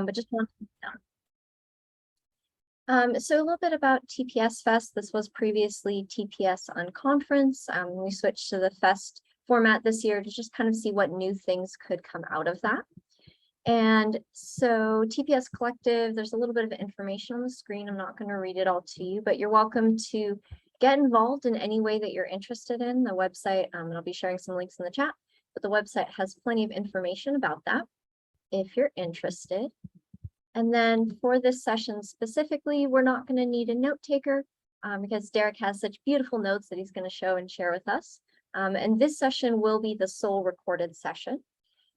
but just want to so a little bit about TPS Fest. This was previously TPS Unconference. We switched to the Fest format this year to just kind of see what new things could come out of that. And so TPS Collective, there's a little bit of information on the screen. I'm not going to read it all to you, but you're welcome to get involved in any way that you're interested in. The website, and I'll be sharing some links in the chat, but the website has plenty of information about that if you're interested. And then for this session specifically, we're not going to need a note taker because Derek has such beautiful notes that he's going to show and share with us. And this session will be the sole recorded session.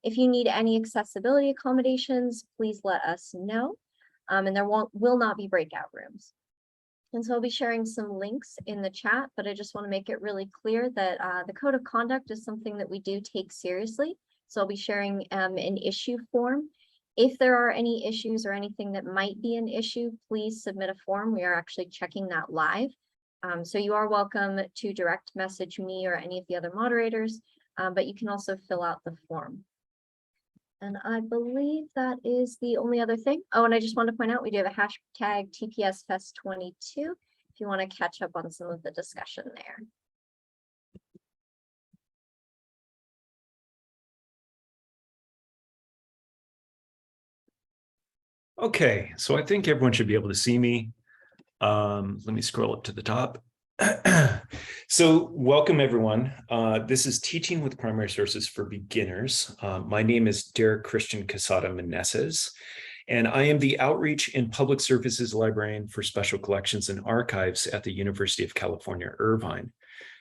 If you need any accessibility accommodations, please let us know. And there will not be breakout rooms. And so I'll be sharing some links in the chat, but I just want to make it really clear that the code of conduct is something that we do take seriously. So I'll be sharing an issue form. If there are any issues or anything that might be an issue, please submit a form. We are actually checking that live. So you are welcome to direct message me or any of the other moderators, but you can also fill out the form. And I believe that is the only other thing. Oh, and I just want to point out, we do have a hashtag TPSFest22 if you want to catch up on some of the discussion there. Okay, so I think everyone should be able to see me. Let me scroll up to the top. So welcome everyone. This is Teaching with Primary Sources for Beginners. My name is Derek Christian Quezada Meneses, and I am the Outreach and Public Services Librarian for Special Collections and Archives at the University of California, Irvine.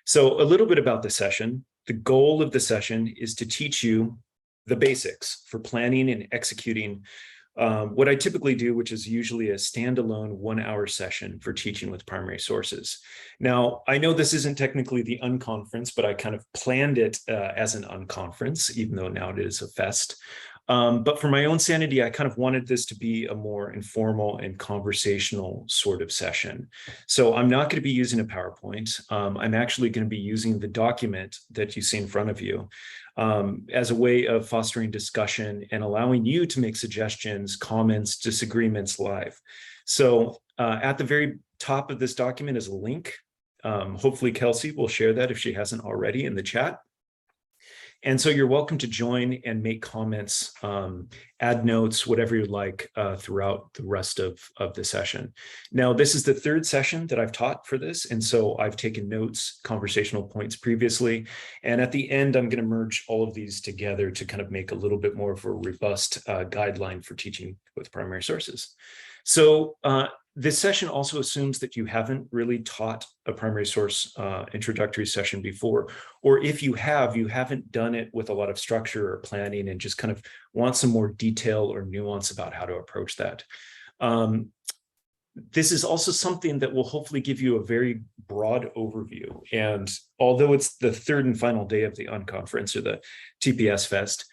So a little bit about the session. The goal of the session is to teach you the basics for planning and executing what I typically do, which is usually a standalone 1-hour session for teaching with primary sources. Now, I know this isn't technically the unconference, but I kind of planned it as an unconference, even though now it is a fest. But for my own sanity, I kind of wanted this to be a more informal and conversational sort of session. So I'm not going to be using a PowerPoint. I'm actually going to be using the document that you see in front of you as a way of fostering discussion and allowing you to make suggestions, comments, disagreements live. So at the very top of this document is a link. Hopefully Kelsey will share that if she hasn't already in the chat. And so you're welcome to join and make comments, add notes, whatever you'd like throughout the rest of the session. Now, this is the third session that I've taught for this. And so I've taken notes, conversational points previously. And at the end, I'm going to merge all of these together to kind of make a little bit more of a robust guideline for teaching with primary sources. So this session also assumes that you haven't really taught a primary source introductory session before, or if you have, you haven't done it with a lot of structure or planning and just kind of want some more detail or nuance about how to approach that. This is also something that will hopefully give you a very broad overview. And although it's the third and final day of the unconference or the TPS Fest,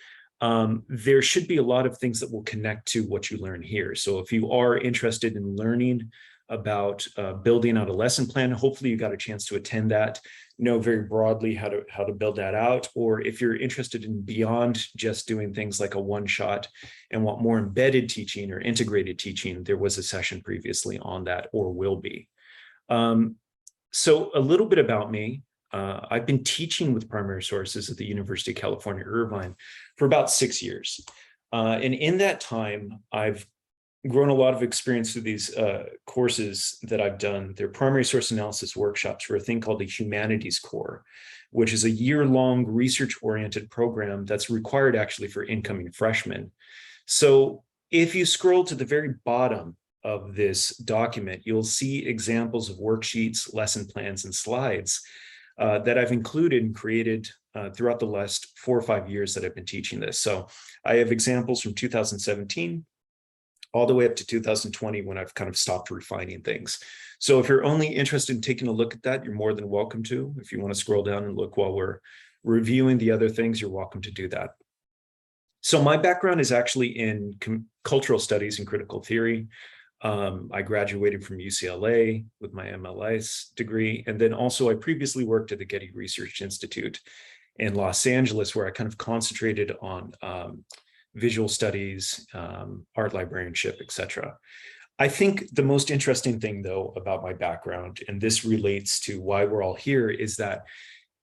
there should be a lot of things that will connect to what you learn here. So if you are interested in learning about building out a lesson plan, hopefully you got a chance to attend that, know very broadly how to build that out. Or if you're interested in beyond just doing things like a one-shot and want more embedded teaching or integrated teaching, there was a session previously on that or will be. So a little bit about me. I've been teaching with primary sources at the University of California, Irvine for about 6 years. And in that time, I've grown a lot of experience through these courses that I've done. They're primary source analysis workshops for a thing called the Humanities Core, which is a year-long research-oriented program that's required actually for incoming freshmen. So if you scroll to the very bottom of this document, you'll see examples of worksheets, lesson plans, and slides that I've included and created throughout the last 4 or 5 years that I've been teaching this. So I have examples from 2017 all the way up to 2020 when I've kind of stopped refining things. So if you're only interested in taking a look at that, you're more than welcome to. If you want to scroll down and look while we're reviewing the other things, you're welcome to do that. So my background is actually in cultural studies and critical theory. I graduated from UCLA with my MLS degree. And then also I previously worked at the Getty Research Institute in Los Angeles, where I kind of concentrated on visual studies, art librarianship, etc. I think the most interesting thing, though, about my background, and this relates to why we're all here, is that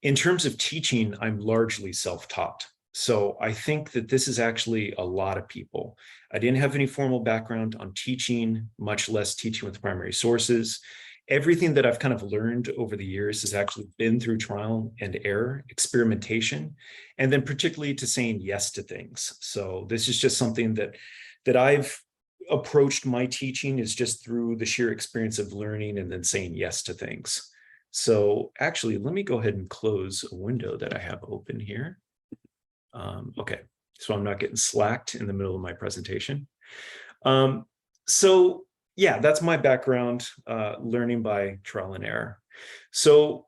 in terms of teaching, I'm largely self-taught. So I think that this is actually a lot of people. I didn't have any formal background on teaching, much less teaching with primary sources. Everything that I've kind of learned over the years has actually been through trial and error, experimentation, and then particularly to saying yes to things. So this is just something that I've approached my teaching is just through the sheer experience of learning and then saying yes to things. So actually, let me go ahead and close a window that I have open here. Okay, so I'm not getting slacked in the middle of my presentation. So yeah, that's my background, learning by trial and error. So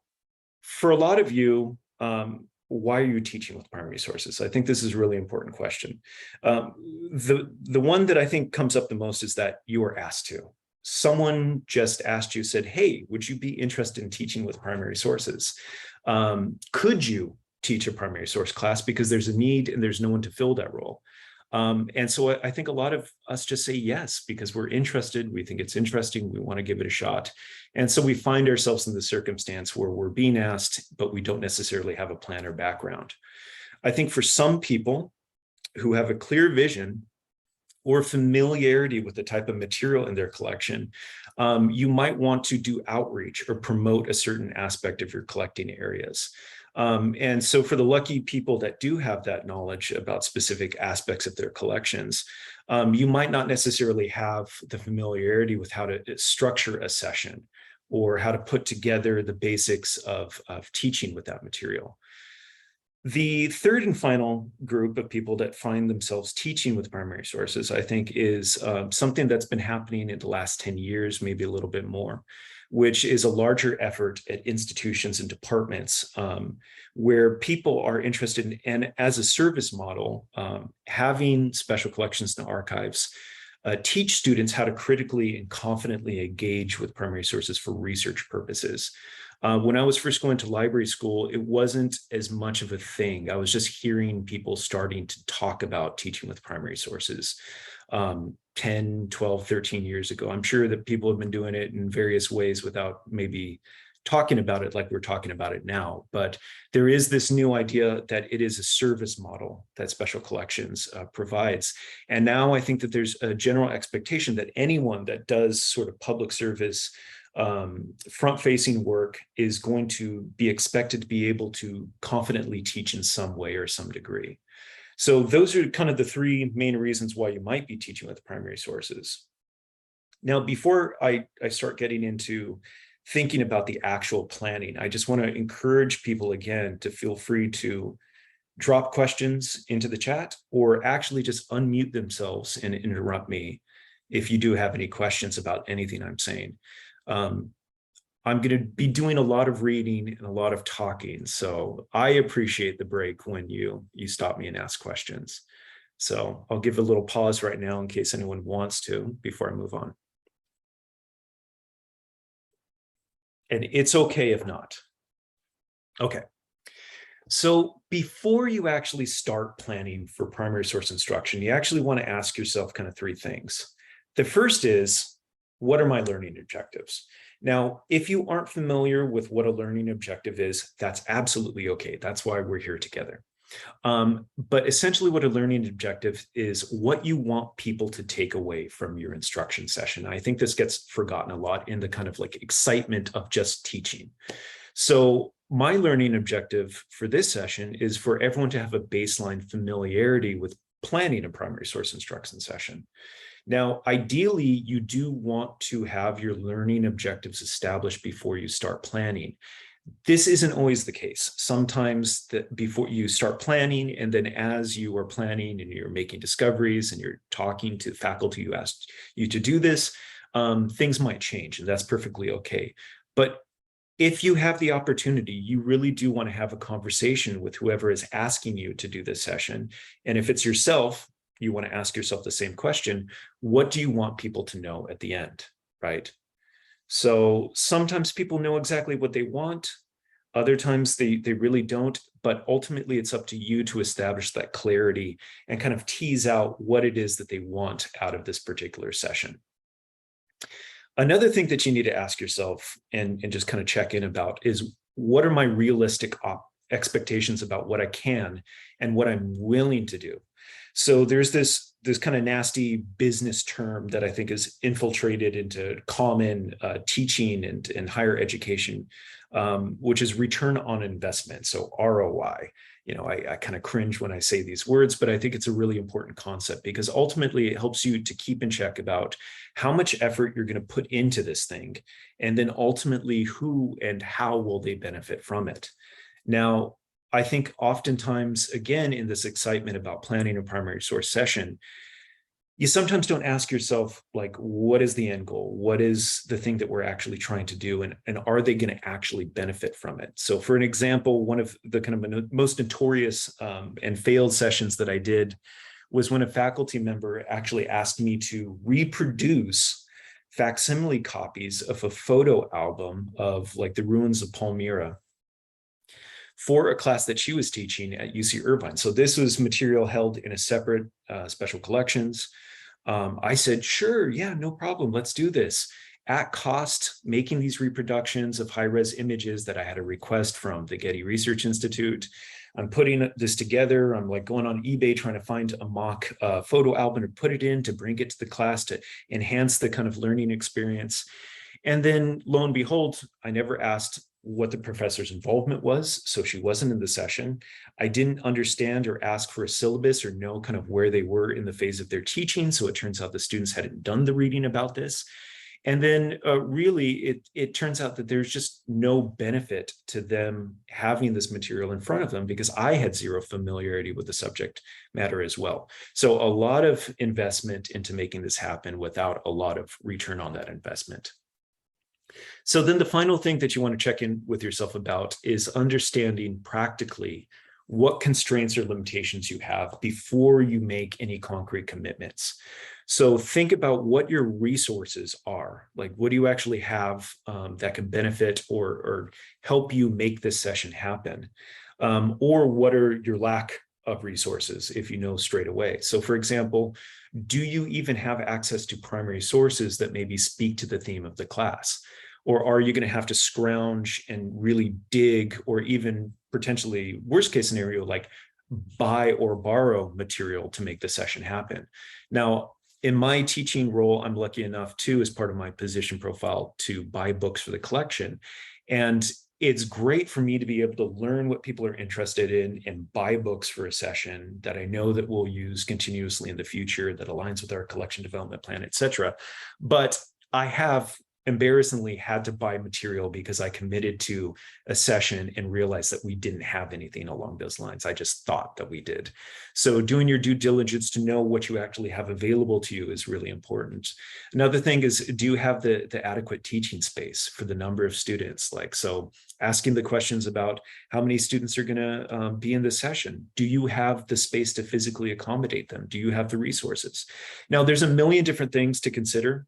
for a lot of you, why are you teaching with primary sources? I think this is a really important question. The one that I think comes up the most is that you are asked to. Someone just asked you, said, hey, would you be interested in teaching with primary sources? Could you teach a primary source class because there's a need and there's no one to fill that role? And so I think a lot of us just say yes, because we're interested, we think it's interesting, we want to give it a shot. And so we find ourselves in the circumstance where we're being asked, but we don't necessarily have a plan or background. I think for some people who have a clear vision or familiarity with the type of material in their collection, you might want to do outreach or promote a certain aspect of your collecting areas. And so for the lucky people that do have that knowledge about specific aspects of their collections, you might not necessarily have the familiarity with how to structure a session or how to put together the basics of teaching with that material. The third and final group of people that find themselves teaching with primary sources, I think, is something that's been happening in the last 10 years, maybe a little bit more, which is a larger effort at institutions and departments where people are interested in, and as a service model, having special collections and archives teach students how to critically and confidently engage with primary sources for research purposes. When I was first going to library school, it wasn't as much of a thing. I was just hearing people starting to talk about teaching with primary sources 10, 12, 13 years ago. I'm sure that people have been doing it in various ways without maybe talking about it like we're talking about it now. But there is this new idea that it is a service model that Special Collections provides. And now I think that there's a general expectation that anyone that does sort of public service front-facing work is going to be expected to be able to confidently teach in some way or some degree. So those are kind of the three main reasons why you might be teaching with primary sources. Now, before I start getting into thinking about the actual planning, I just want to encourage people again to feel free to drop questions into the chat or actually just unmute themselves and interrupt me if you do have any questions about anything I'm saying. I'm going to be doing a lot of reading and a lot of talking, so I appreciate the break when you stop me and ask questions. So I'll give a little pause right now in case anyone wants to before I move on. And it's okay if not. Okay. So before you actually start planning for primary source instruction, you actually want to ask yourself kind of three things. The first is, what are my learning objectives? Now, if you aren't familiar with what a learning objective is, that's absolutely okay. That's why we're here together. But essentially what a learning objective is what you want people to take away from your instruction session. I think this gets forgotten a lot in the kind of like excitement of just teaching. So my learning objective for this session is for everyone to have a baseline familiarity with planning a primary source instruction session. Now, ideally, you do want to have your learning objectives established before you start planning. This isn't always the case. Sometimes before you start planning, and then as you are planning and you're making discoveries and you're talking to faculty who asked you to do this, things might change, and that's perfectly okay. But if you have the opportunity, you really do want to have a conversation with whoever is asking you to do this session. And if it's yourself, you want to ask yourself the same question: what do you want people to know at the end, right? So sometimes people know exactly what they want. Other times they really don't, but ultimately it's up to you to establish that clarity and kind of tease out what it is that they want out of this particular session. Another thing that you need to ask yourself and just kind of check in about is, what are my realistic expectations about what I can and what I'm willing to do? So there's this kind of nasty business term that I think is infiltrated into common teaching and higher education, which is return on investment. So ROI. I kind of cringe when I say these words, but I think it's a really important concept, because ultimately it helps you to keep in check about how much effort you're going to put into this thing, and then ultimately who and how will they benefit from it. Now, I think oftentimes, again, in this excitement about planning a primary source session, you sometimes don't ask yourself, like, what is the end goal? What is the thing that we're actually trying to do? And are they going to actually benefit from it? So for an example, one of the kind of most notorious and failed sessions that I did was when a faculty member actually asked me to reproduce facsimile copies of a photo album of like the ruins of Palmyra for a class that she was teaching at UC Irvine. So this was material held in a separate special collections. I said, sure, yeah, no problem, let's do this. At cost, making these reproductions of high-res images that I had a request from the Getty Research Institute. I'm putting this together. I'm like going on eBay trying to find a mock photo album to put it in, to bring it to the class to enhance the kind of learning experience. And then lo and behold, I never asked what the professor's involvement was, so she wasn't in the session. I didn't understand or ask for a syllabus or know kind of where they were in the phase of their teaching, so it turns out the students hadn't done the reading about this. And then really, it turns out that there's just no benefit to them having this material in front of them, because I had zero familiarity with the subject matter as well. So a lot of investment into making this happen without a lot of return on that investment. So then the final thing that you want to check in with yourself about is understanding practically what constraints or limitations you have before you make any concrete commitments. So think about what your resources are. Like, what do you actually have that can benefit or help you make this session happen? Or what are your lack of resources, if you know straight away? So for example, do you even have access to primary sources that maybe speak to the theme of the class? Or are you going to have to scrounge and really dig, or even potentially worst case scenario, like buy or borrow material to make the session happen? Now, in my teaching role, I'm lucky enough too, as part of my position profile, to buy books for the collection. And it's great for me to be able to learn what people are interested in and buy books for a session that I know that we'll use continuously in the future, that aligns with our collection development plan, et cetera. But I have embarrassingly had to buy material because I committed to a session and realized that we didn't have anything along those lines. I just thought that we did. So doing your due diligence to know what you actually have available to you is really important. Another thing is, do you have the adequate teaching space for the number of students? Like, so asking the questions about how many students are going to be in this session. Do you have the space to physically accommodate them? Do you have the resources? Now, there's a million different things to consider.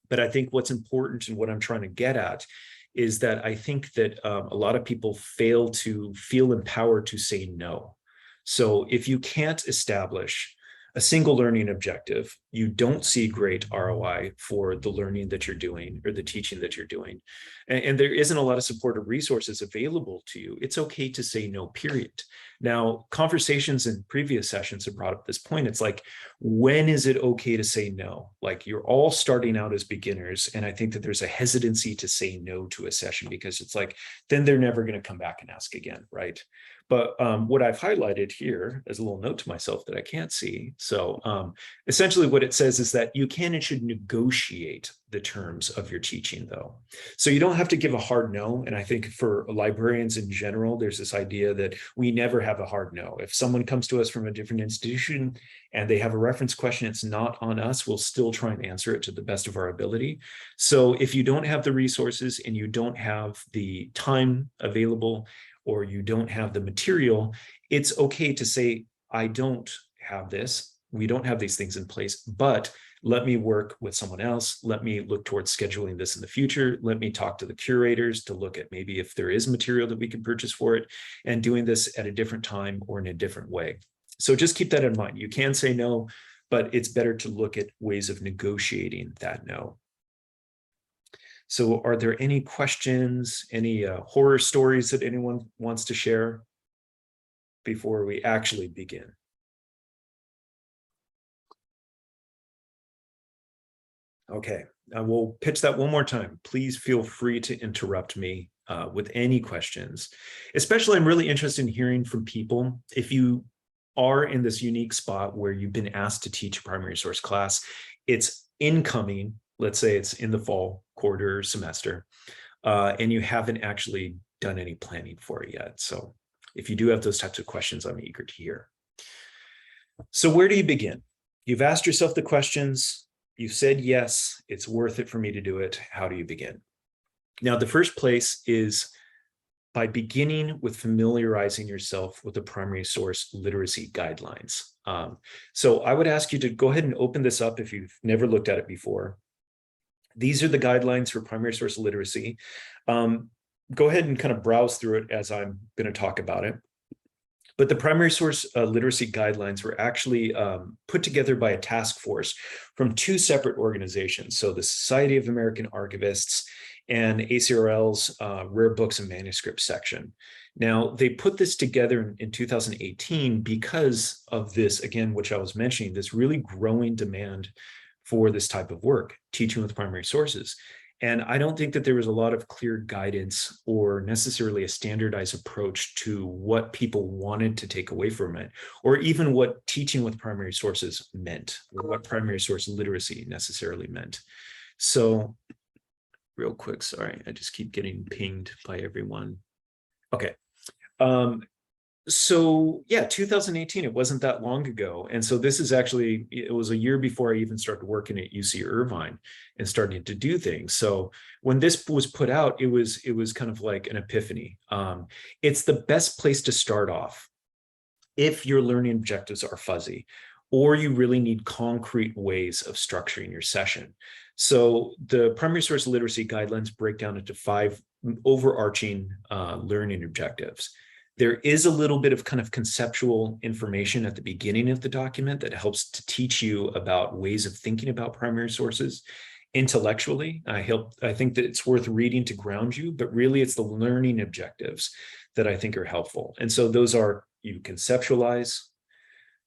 But I think what's important and what I'm trying to get at is that I think that a lot of people fail to feel empowered to say no. So if you can't establish a single learning objective, you don't see great ROI for the learning that you're doing or the teaching that you're doing, and there isn't a lot of support or resources available to you, it's okay to say no, period. Now, conversations in previous sessions have brought up this point. It's like, when is it okay to say no? Like, you're all starting out as beginners, and I think that there's a hesitancy to say no to a session because it's like, then they're never going to come back and ask again, right? But what I've highlighted here as a little note to myself that I can't see. So essentially what it says is that you can and should negotiate the terms of your teaching, though. So you don't have to give a hard no. And I think for librarians in general, there's this idea that we never have a hard no. If someone comes to us from a different institution and they have a reference question, it's not on us. We'll still try and answer it to the best of our ability. So if you don't have the resources and you don't have the time available, or you don't have the material, it's okay to say, I don't have this. We don't have these things in place, but let me work with someone else. Let me look towards scheduling this in the future. Let me talk to the curators to look at maybe if there is material that we can purchase for it, and doing this at a different time or in a different way. So just keep that in mind. You can say no, but it's better to look at ways of negotiating that no. So are there any questions, any horror stories that anyone wants to share before we actually begin? Okay, I will pitch that one more time. Please feel free to interrupt me with any questions. Especially, I'm really interested in hearing from people. If you are in this unique spot where you've been asked to teach a primary source class, it's incoming, let's say it's in the fall quarter semester, and you haven't actually done any planning for it yet. So if you do have those types of questions, I'm eager to hear. So where do you begin? You've asked yourself the questions. You said, yes, it's worth it for me to do it. How do you begin? Now, the first place is by beginning with familiarizing yourself with the primary source literacy guidelines. So I would ask you to go ahead and open this up if you've never looked at it before. These are the guidelines for primary source literacy. Go ahead and kind of browse through it as I'm going to talk about it. But the primary source literacy guidelines were actually put together by a task force from two separate organizations. So the Society of American Archivists and ACRL's Rare Books and Manuscripts section. Now, they put this together in 2018 because of this, again, which I was mentioning, this really growing demand for this type of work, teaching with primary sources. And I don't think that there was a lot of clear guidance or necessarily a standardized approach to what people wanted to take away from it, or even what teaching with primary sources meant, or what primary source literacy necessarily meant. So real quick, sorry, I just keep getting pinged by everyone. Okay. So yeah, 2018, it wasn't that long ago. And so this is actually, it was a year before I even started working at UC Irvine and starting to do things. So when this was put out, it was kind of like an epiphany. It's the best place to start off if your learning objectives are fuzzy, or you really need concrete ways of structuring your session. So the primary source literacy guidelines break down into 5 overarching learning objectives. There is a little bit of kind of conceptual information at the beginning of the document that helps to teach you about ways of thinking about primary sources intellectually. I think that it's worth reading to ground you, but really it's the learning objectives that I think are helpful. And so those are: you conceptualize,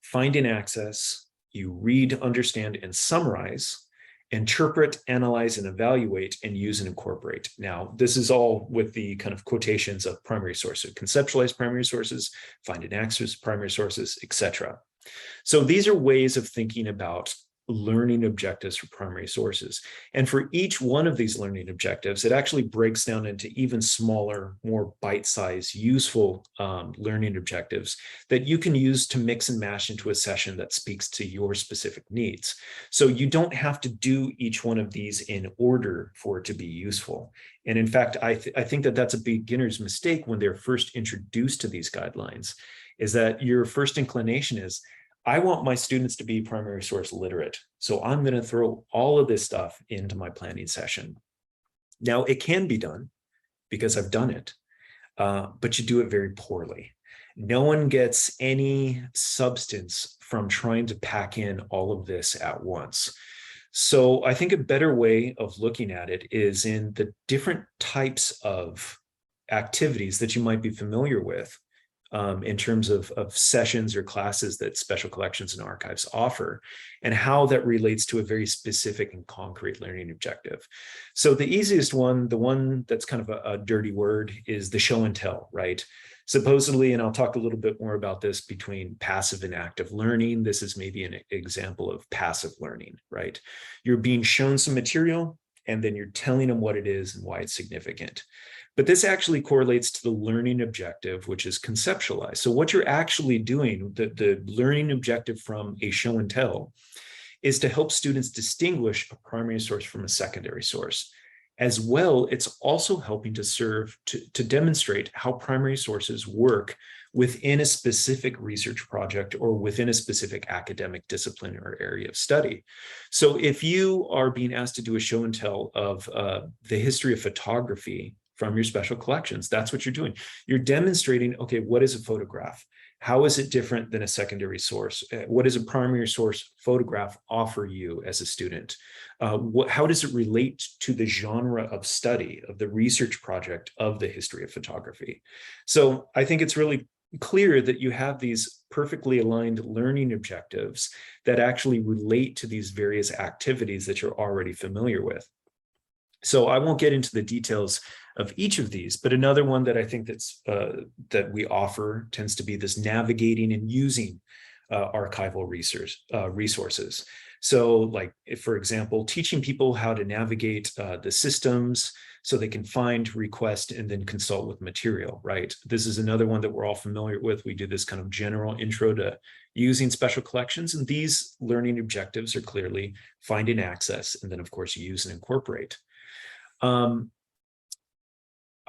find and access, you read, understand, and summarize, interpret, analyze, and evaluate, and use and incorporate. Now, this is all with the kind of quotations of primary sources: conceptualize primary sources, find and access primary sources, etc. So these are ways of thinking about learning objectives for primary sources. And for each one of these learning objectives, it actually breaks down into even smaller, more bite-sized, useful learning objectives that you can use to mix and mash into a session that speaks to your specific needs. So you don't have to do each one of these in order for it to be useful. And in fact, I think that that's a beginner's mistake when they're first introduced to these guidelines, is that your first inclination is, I want my students to be primary source literate, so I'm going to throw all of this stuff into my planning session. Now, it can be done because I've done it, but you do it very poorly. No one gets any substance from trying to pack in all of this at once. So I think a better way of looking at it is in the different types of activities that you might be familiar with. In terms of sessions or classes that special collections and archives offer, and how that relates to a very specific and concrete learning objective. So the easiest one, the one that's kind of a dirty word, is the show and tell, right? Supposedly, and I'll talk a little bit more about this, between passive and active learning, this is maybe an example of passive learning, right? You're being shown some material, and then you're telling them what it is and why it's significant. But this actually correlates to the learning objective, which is conceptualized. So what you're actually doing, the learning objective from a show and tell, is to help students distinguish a primary source from a secondary source. As well, it's also helping to serve to demonstrate how primary sources work within a specific research project or within a specific academic discipline or area of study. So if you are being asked to do a show and tell of the history of photography from your special collections, that's what you're doing. You're demonstrating, okay, what is a photograph? How is it different than a secondary source? What does a primary source photograph offer you as a student? How does it relate to the genre of study, of the research project of the history of photography? So I think it's really clear that you have these perfectly aligned learning objectives that actually relate to these various activities that you're already familiar with. So I won't get into the details of each of these, but another one that I think that we offer tends to be this navigating and using archival resources. So like, if, for example, teaching people how to navigate the systems so they can find, request, and then consult with material, right? This is another one that we're all familiar with. We do this kind of general intro to using special collections, and these learning objectives are clearly find and access, and then of course use and incorporate.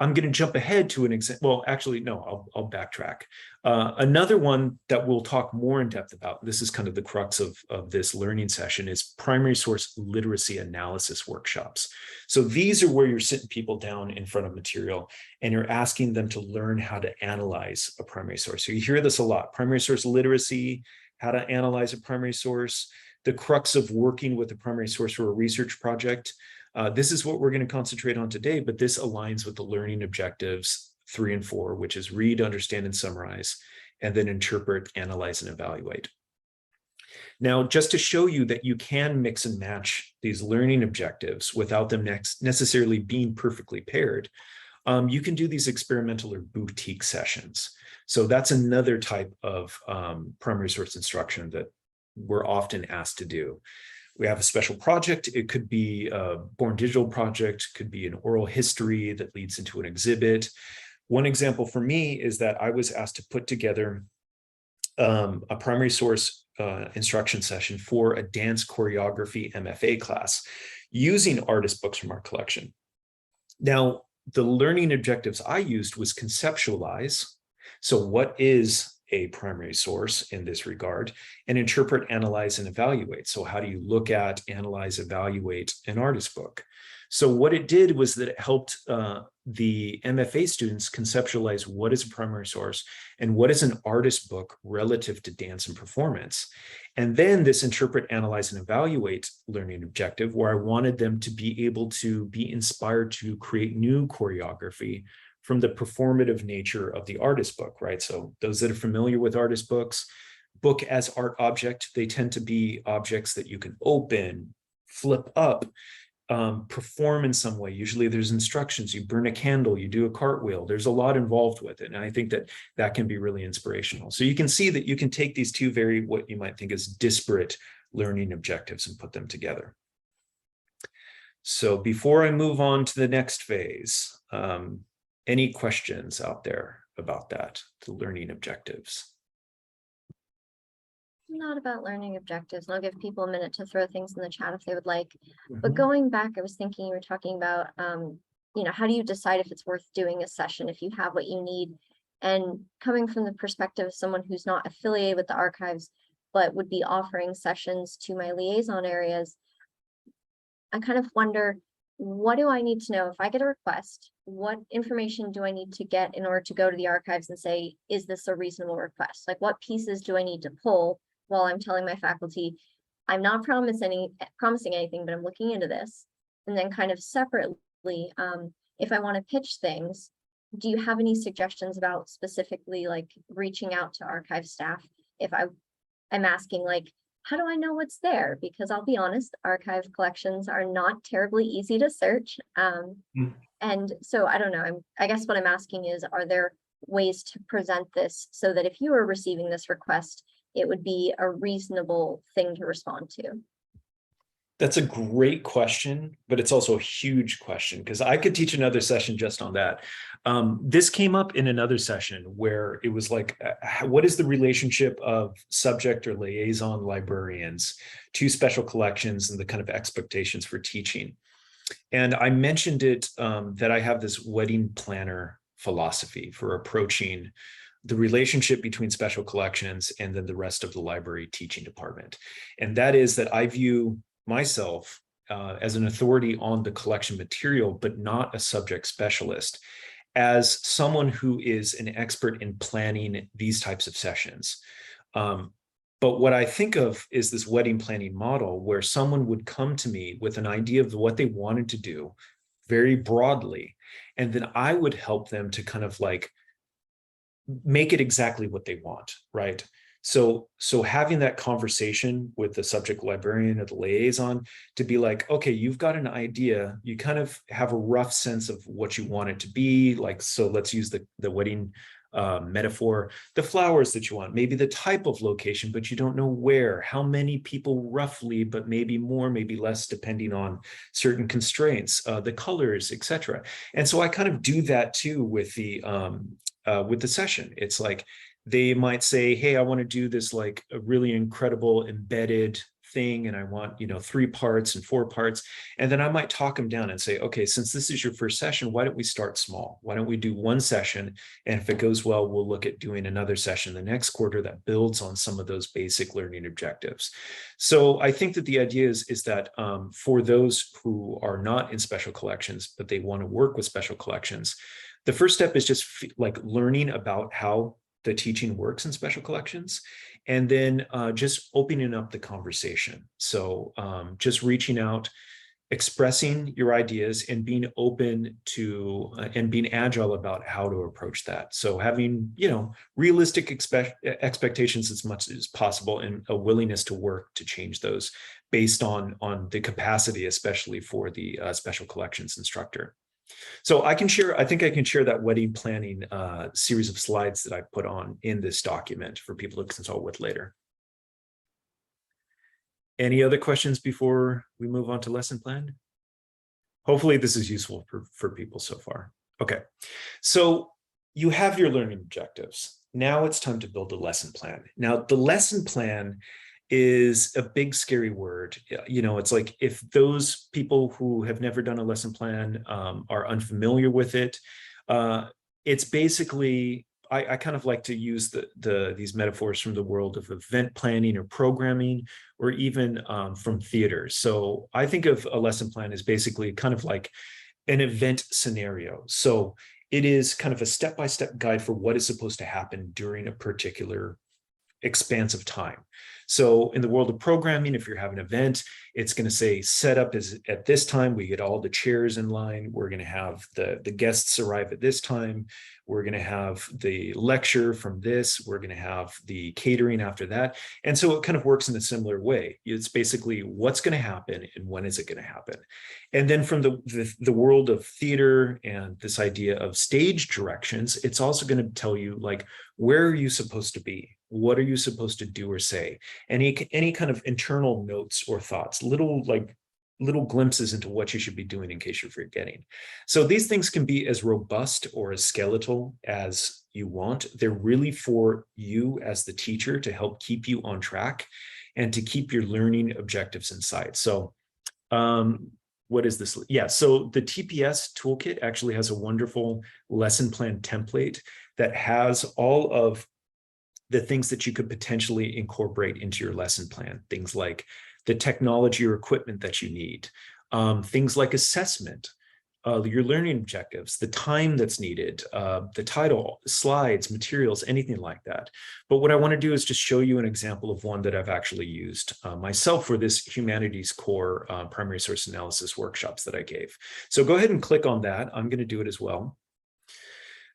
I'm going to jump ahead to an example. Well, actually, no, I'll backtrack. Another one that we'll talk more in depth about, this is kind of the crux of this learning session, is primary source literacy analysis workshops. So these are where you're sitting people down in front of material and you're asking them to learn how to analyze a primary source. So you hear this a lot, primary source literacy, how to analyze a primary source, the crux of working with a primary source for a research project. This is what we're going to concentrate on today, but this aligns with the learning objectives 3 and 4, which is read, understand, and summarize, and then interpret, analyze, and evaluate. Now, just to show you that you can mix and match these learning objectives without them necessarily being perfectly paired, you can do these experimental or boutique sessions. So that's another type of primary source instruction that we're often asked to do. We have a special project. It could be a Born Digital project, could be an oral history that leads into an exhibit. One example for me is that I was asked to put together a primary source instruction session for a dance choreography MFA class using artist books from our collection. Now, the learning objectives I used was conceptualize. So what is a primary source in this regard, and interpret, analyze, and evaluate. So how do you look at, analyze, evaluate an artist book? So what it did was that it helped the MFA students conceptualize what is a primary source and what is an artist book relative to dance and performance. And then this interpret, analyze, and evaluate learning objective, where I wanted them to be able to be inspired to create new choreography from the performative nature of the artist book, right? So those that are familiar with artist books, book as art object, they tend to be objects that you can open, flip up, perform in some way. Usually there's instructions, you burn a candle, you do a cartwheel. There's a lot involved with it. And I think that that can be really inspirational. So you can see that you can take these two very, what you might think is disparate learning objectives and put them together. So before I move on to the next phase, any questions out there about that, the learning objectives? Not about learning objectives, and I'll give people a minute to throw things in the chat if they would like. But going back, I was thinking you were talking about, how do you decide if it's worth doing a session if you have what you need? And coming from the perspective of someone who's not affiliated with the archives, but would be offering sessions to my liaison areas, I kind of wonder, what do I need to know if I get a request? What information do I need to get in order to go to the archives and say, is this a reasonable request? Like, what pieces do I need to pull while I'm telling my faculty, I'm not promising anything, but I'm looking into this? And then kind of separately, if I want to pitch things, do you have any suggestions about specifically like reaching out to archive staff? If I'm asking, like, how do I know what's there? Because I'll be honest, archive collections are not terribly easy to search. And so I don't know, I guess what I'm asking is, are there ways to present this so that if you were receiving this request, it would be a reasonable thing to respond to? That's a great question, but it's also a huge question because I could teach another session just on that. This came up in another session where it was like, what is the relationship of subject or liaison librarians to special collections and the kind of expectations for teaching? And I mentioned it that I have this wedding planner philosophy for approaching the relationship between special collections and then the rest of the library teaching department. And that is that I view myself as an authority on the collection material, but not a subject specialist, as someone who is an expert in planning these types of sessions. But what I think of is this wedding planning model where someone would come to me with an idea of what they wanted to do very broadly, and then I would help them to kind of like make it exactly what they want, right? So having that conversation with the subject librarian or the liaison to be like, okay, you've got an idea, you kind of have a rough sense of what you want it to be, like, so let's use the wedding metaphor, the flowers that you want, maybe the type of location, but you don't know where, how many people roughly, but maybe more, maybe less, depending on certain constraints, the colors, etc. And so I kind of do that too with the session. It's like they might say, hey, I want to do this like a really incredible embedded thing, and I want, 3 parts and 4 parts. And then I might talk them down and say, okay, since this is your first session, why don't we start small? Why don't we do 1 session? And if it goes well, we'll look at doing another session the next quarter that builds on some of those basic learning objectives. So I think that the idea is that for those who are not in special collections, but they want to work with special collections, the first step is just like learning about how the teaching works in special collections, and then just opening up the conversation. So just reaching out, expressing your ideas, and being open to and being agile about how to approach that. So having, realistic expectations as much as possible, and a willingness to work to change those based on the capacity, especially for the special collections instructor. So I think I can share that wedding planning series of slides that I put on in this document for people to consult with later. Any other questions before we move on to lesson plan? Hopefully this is useful for people so far. Okay, so you have your learning objectives. Now it's time to build a lesson plan. Now the lesson plan is a big, scary word. It's like if those people who have never done a lesson plan are unfamiliar with it, it's basically, I kind of like to use these metaphors from the world of event planning or programming, or even from theater. So I think of a lesson plan as basically kind of like an event scenario. So it is kind of a step-by-step guide for what is supposed to happen during a particular expanse of time. So in the world of programming, if you're having an event, it's going to say setup is at this time, we get all the chairs in line, we're going to have the guests arrive at this time, we're going to have the lecture from this, we're going to have the catering after that. And so it kind of works in a similar way. It's basically what's going to happen and when is it going to happen. And then from the world of theater and this idea of stage directions, it's also going to tell you, like, where are you supposed to be? What are you supposed to do or say? Any kind of internal notes or thoughts, little glimpses into what you should be doing in case you're forgetting. So these things can be as robust or as skeletal as you want. They're really for you as the teacher to help keep you on track and to keep your learning objectives in sight. So what is this? Yeah, so the TPS toolkit actually has a wonderful lesson plan template that has all of the things that you could potentially incorporate into your lesson plan. Things like the technology or equipment that you need, things like assessment, your learning objectives, the time that's needed, the title, slides, materials, anything like that. But what I want to do is just show you an example of one that I've actually used myself for this humanities core primary source analysis workshops that I gave. So go ahead and click on that. I'm going to do it as well.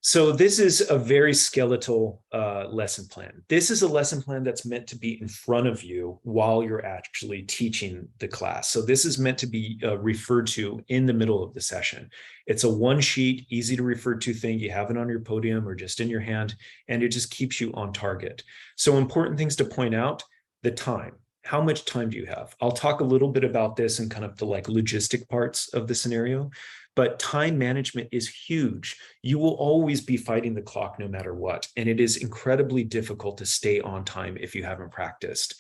So this is a very skeletal lesson plan. This is a lesson plan that's meant to be in front of you while you're actually teaching the class. So this is meant to be referred to in the middle of the session. It's a one sheet, easy to refer to thing. You have it on your podium or just in your hand, and it just keeps you on target. So important things to point out: the time. How much time do you have? I'll talk a little bit about this in kind of the logistic parts of the scenario. But time management is huge. You will always be fighting the clock no matter what. And it is incredibly difficult to stay on time if you haven't practiced.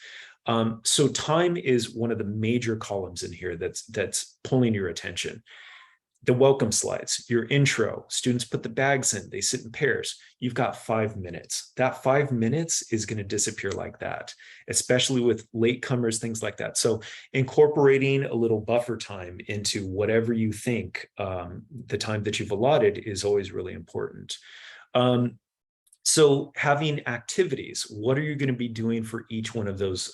So time is one of the major columns in here that's pulling your attention. The welcome slides, your intro, students put the bags in, they sit in pairs. You've got 5 minutes. That 5 minutes is going to disappear like that, especially with latecomers, things like that. So incorporating a little buffer time into whatever you think the time that you've allotted is always really important. So having activities, what are you going to be doing for each one of those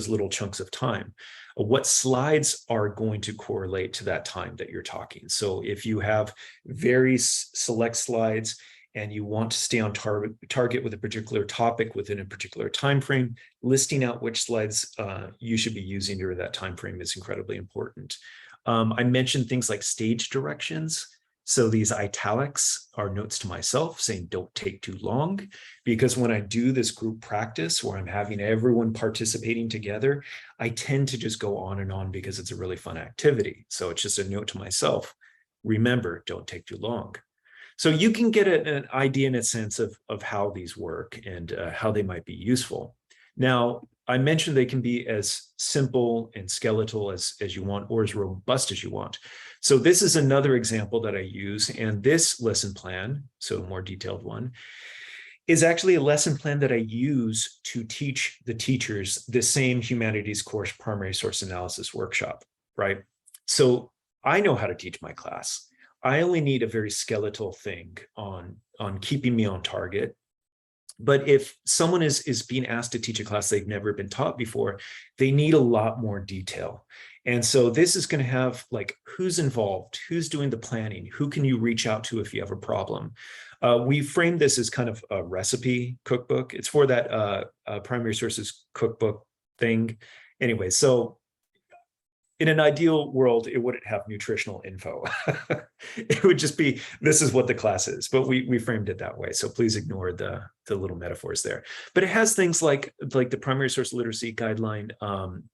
little chunks of time? What slides are going to correlate to that time that you're talking? So if you have very select slides and you want to stay on target with a particular topic within a particular time frame, listing out which slides you should be using during that time frame is incredibly important. I mentioned things like stage directions. So these italics are notes to myself saying, don't take too long, because when I do this group practice where I'm having everyone participating together, I tend to just go on and on because it's a really fun activity. So it's just a note to myself, remember, don't take too long. So you can get an idea and a sense of how these work and how they might be useful. Now, I mentioned they can be as simple and skeletal as you want, or as robust as you want. So this is another example that I use, and this lesson plan, so a more detailed one, is actually a lesson plan that I use to teach the teachers the same humanities course primary source analysis workshop, right? So I know how to teach my class. I only need a very skeletal thing on keeping me on target. But if someone is being asked to teach a class they've never been taught before, they need a lot more detail. And so this is going to have like who's involved, who's doing the planning, who can you reach out to if you have a problem. We framed this as kind of a recipe cookbook. It's for that primary sources cookbook thing. Anyway, so in an ideal world, it wouldn't have nutritional info. It would just be, this is what the class is, but we framed it that way. So please ignore the little metaphors there. But it has things like the primary source literacy guideline,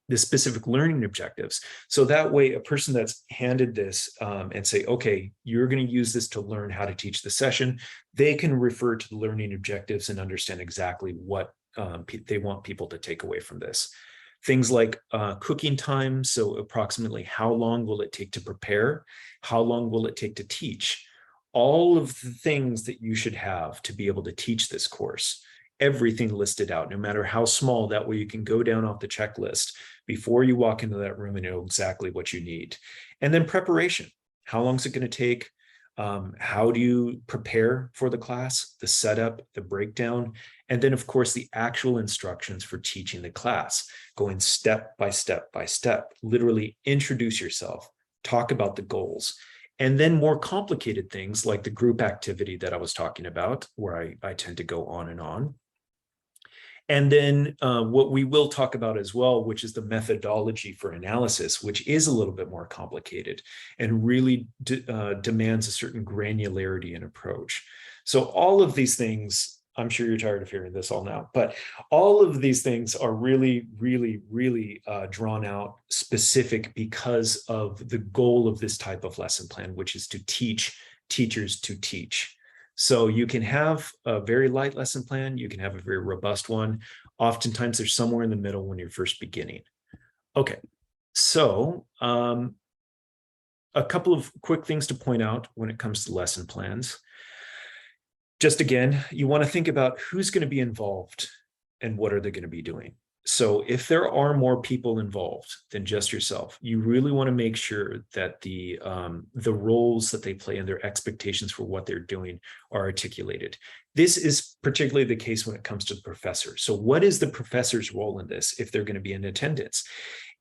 the specific learning objectives. So that way, a person that's handed this and say, okay, you're going to use this to learn how to teach the session, they can refer to the learning objectives and understand exactly what they want people to take away from this. Things like cooking time, so approximately how long will it take to prepare? How long will it take to teach? All of the things that you should have to be able to teach this course, everything listed out, no matter how small, that way you can go down off the checklist before you walk into that room and know exactly what you need. And then preparation, how long is it going to take? How do you prepare for the class, the setup, the breakdown, and then, of course, the actual instructions for teaching the class, going step by step by step, literally introduce yourself, talk about the goals, and then more complicated things like the group activity that I was talking about, where I tend to go on and on. And then what we will talk about as well, which is the methodology for analysis, which is a little bit more complicated and really demands a certain granularity and approach. So all of these things, I'm sure you're tired of hearing this all now, but all of these things are really, really, really drawn out specific because of the goal of this type of lesson plan, which is to teach teachers to teach. So you can have a very light lesson plan, you can have a very robust one. Oftentimes there's somewhere in the middle when you're first beginning. Okay, so a couple of quick things to point out when it comes to lesson plans. Just again, you want to think about who's going to be involved and what are they going to be doing. So if there are more people involved than just yourself, you really want to make sure that the roles that they play and their expectations for what they're doing are articulated. This is particularly the case when it comes to the professor. So what is the professor's role in this if they're going to be in attendance?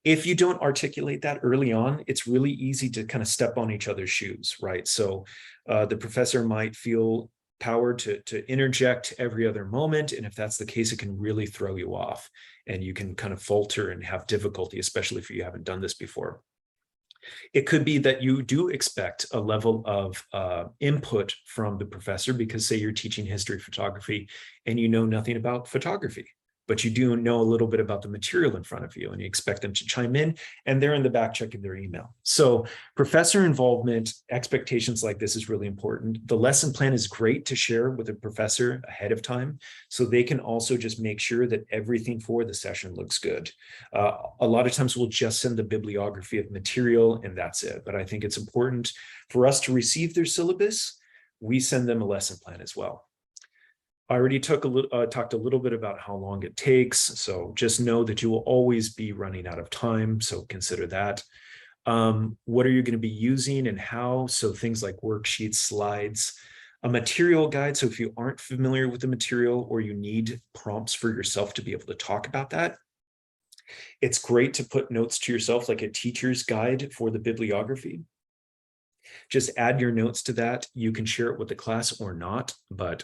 If you don't articulate that early on, it's really easy to kind of step on each other's shoes, right? So the professor might feel power to interject every other moment. And if that's the case, it can really throw you off and you can kind of falter and have difficulty, especially if you haven't done this before. It could be that you do expect a level of input from the professor because say you're teaching history photography and you know nothing about photography. but you do know a little bit about the material in front of you, and you expect them to chime in, and they're in the back checking their email. So professor involvement, expectations like this is really important. The lesson plan is great to share with a professor ahead of time, so they can also just make sure that everything for the session looks good. A lot of times we'll just send the bibliography of material and that's it. But I think it's important for us to receive their syllabus. We send them a lesson plan as well. I already talked a little bit about how long it takes. So just know that you will always be running out of time. So consider that. What are you going to be using and how? So things like worksheets, slides, a material guide. So if you aren't familiar with the material or you need prompts for yourself to be able to talk about that, it's great to put notes to yourself, like a teacher's guide for the bibliography. Just add your notes to that. You can share it with the class or not, but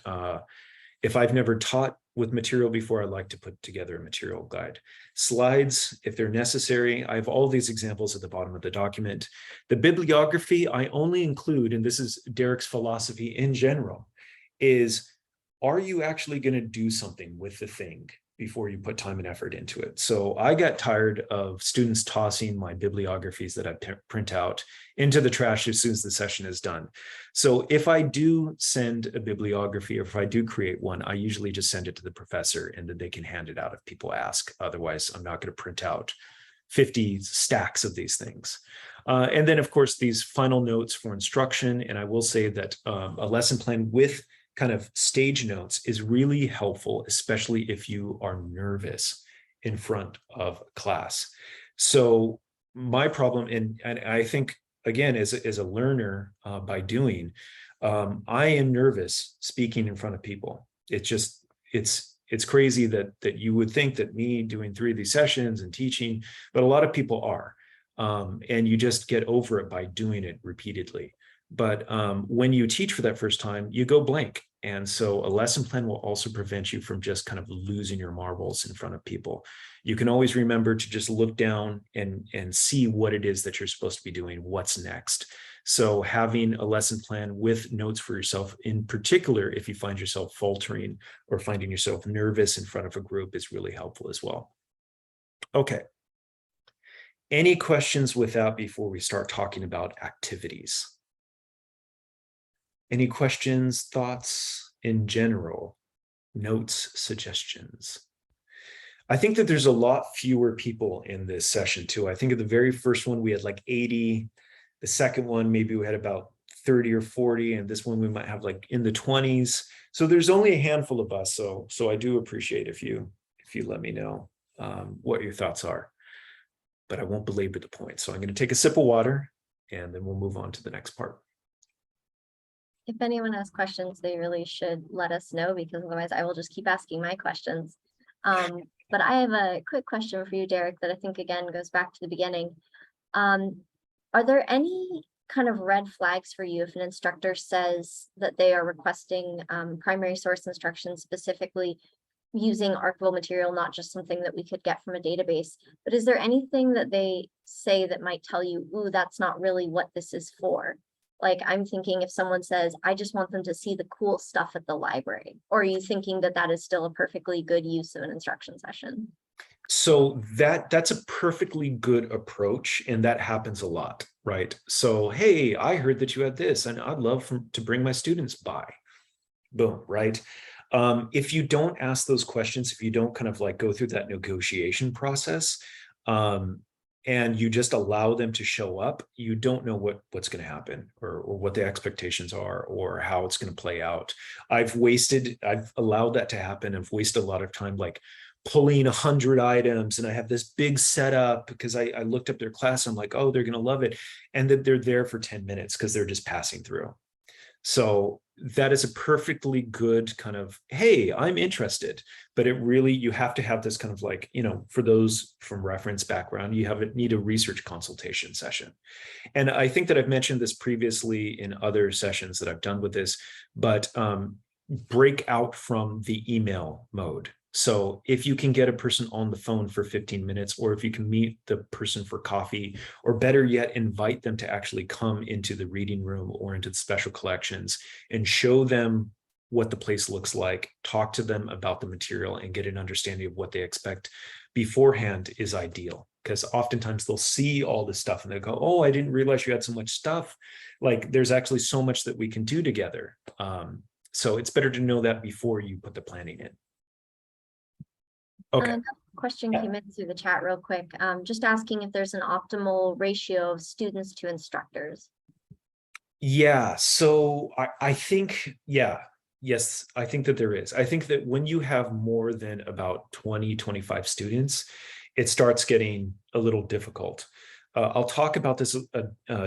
if I've never taught with material before, I like to put together a material guide. Slides, if they're necessary. I have all these examples at the bottom of the document. The bibliography I only include, and this is Derek's philosophy in general, is, are you actually going to do something with the thing before you put time and effort into it? So I got tired of students tossing my bibliographies that I print out into the trash as soon as the session is done. So if I do send a bibliography, or if I do create one, I usually just send it to the professor and then they can hand it out if people ask. Otherwise, I'm not going to print out 50 stacks of these things. And then, of course, these final notes for instruction. And I will say that a lesson plan with kind of stage notes is really helpful, especially if you are nervous in front of class. So my problem, and I think, again, as a learner by doing, I am nervous speaking in front of people. It's crazy that you would think that me doing 3 of these sessions and teaching, but a lot of people are. And you just get over it by doing it repeatedly. But when you teach for that first time, you go blank. And so a lesson plan will also prevent you from just kind of losing your marbles in front of people. You can always remember to just look down and see what it is that you're supposed to be doing, what's next. So having a lesson plan with notes for yourself, in particular, if you find yourself faltering or finding yourself nervous in front of a group, is really helpful as well. Okay. Any questions with that before we start talking about activities? Any questions, thoughts in general, notes, suggestions? I think that there's a lot fewer people in this session too. I think at the very first one, we had like 80. The second one, maybe we had about 30 or 40. And this one, we might have like in the 20s. So there's only a handful of us. So I do appreciate if you let me know what your thoughts are. But I won't belabor the point. So I'm going to take a sip of water and then we'll move on to the next part. If anyone has questions, they really should let us know, because otherwise I will just keep asking my questions. But I have a quick question for you, Derek, that I think, again, goes back to the beginning. Are there any kind of red flags for you if an instructor says that they are requesting primary source instruction, specifically using archival material, not just something that we could get from a database? But is there anything that they say that might tell you, ooh, that's not really what this is for? Like, I'm thinking if someone says, I just want them to see the cool stuff at the library, or are you thinking that that is still a perfectly good use of an instruction session? So that's a perfectly good approach, and that happens a lot, right? So, hey, I heard that you had this, and I'd love to bring my students by. Boom, right? If you don't ask those questions, if you don't kind of like go through that negotiation process, and you just allow them to show up, you don't know what's going to happen or what the expectations are or how it's going to play out. I've allowed that to happen. I've wasted a lot of time like pulling 100 items, and I have this big setup because I looked up their class. I'm like, oh, they're going to love it. And that they're there for 10 minutes because they're just passing through. So that is a perfectly good kind of, hey, I'm interested, but you have to have this kind of like, for those from reference background, need a research consultation session. And I think that I've mentioned this previously in other sessions that I've done with this, but break out from the email mode. So if you can get a person on the phone for 15 minutes, or if you can meet the person for coffee, or better yet, invite them to actually come into the reading room or into the special collections and show them what the place looks like, talk to them about the material, and get an understanding of what they expect beforehand is ideal. Because oftentimes they'll see all this stuff and they'll go, oh, I didn't realize you had so much stuff. Like there's actually so much that we can do together. So it's better to know that before you put the planning in. Okay. Another question came in through the chat real quick. Just asking if there's an optimal ratio of students to instructors. Yeah, so I think, yes, I think that there is. I think that when you have more than about 20, 25 students, it starts getting a little difficult. I'll talk about this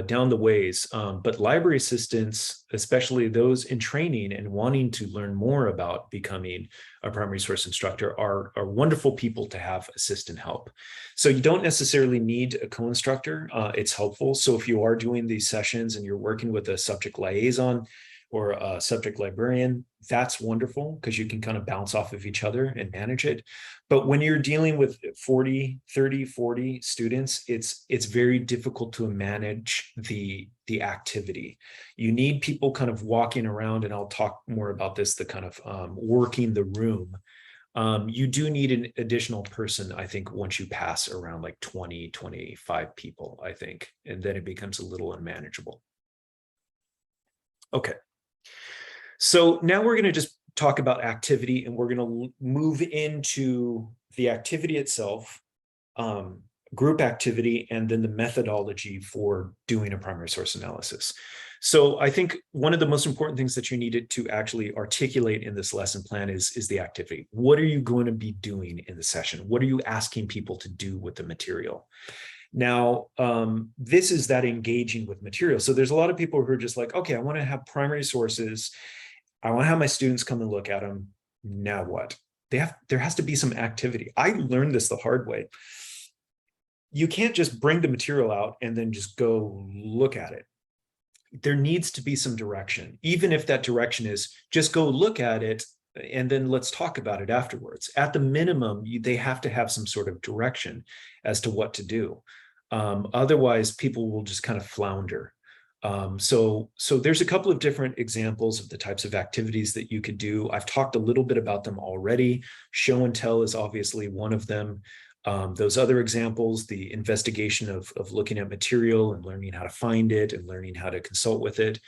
down the ways, but library assistants, especially those in training and wanting to learn more about becoming a primary source instructor, are wonderful people to have assistant help. So you don't necessarily need a co-instructor. It's helpful. So if you are doing these sessions and you're working with a subject liaison or a subject librarian, that's wonderful because you can kind of bounce off of each other and manage it. But when you're dealing with 40, 30, 40 students, it's very difficult to manage the activity. You need people kind of walking around, and I'll talk more about this, the kind of working the room. You do need an additional person, I think, once you pass around like 20, 25 people, I think, and then it becomes a little unmanageable. Okay. So now we're going to just talk about activity, and we're going to move into the activity itself, group activity, and then the methodology for doing a primary source analysis. So I think one of the most important things that you needed to actually articulate in this lesson plan is the activity. What are you going to be doing in the session? What are you asking people to do with the material? Now, this is that engaging with material. So there's a lot of people who are just like, okay, I want to have primary sources. I want to have my students come and look at them. Now what? There has to be some activity. I learned this the hard way. You can't just bring the material out and then just go look at it. There needs to be some direction, even if that direction is just go look at it and then let's talk about it afterwards. At the minimum, they have to have some sort of direction as to what to do. Otherwise, people will just kind of flounder. So there's a couple of different examples of the types of activities that you could do. I've talked a little bit about them already. Show and tell is obviously one of them. Those other examples, the investigation of looking at material and learning how to find it and learning how to consult with it.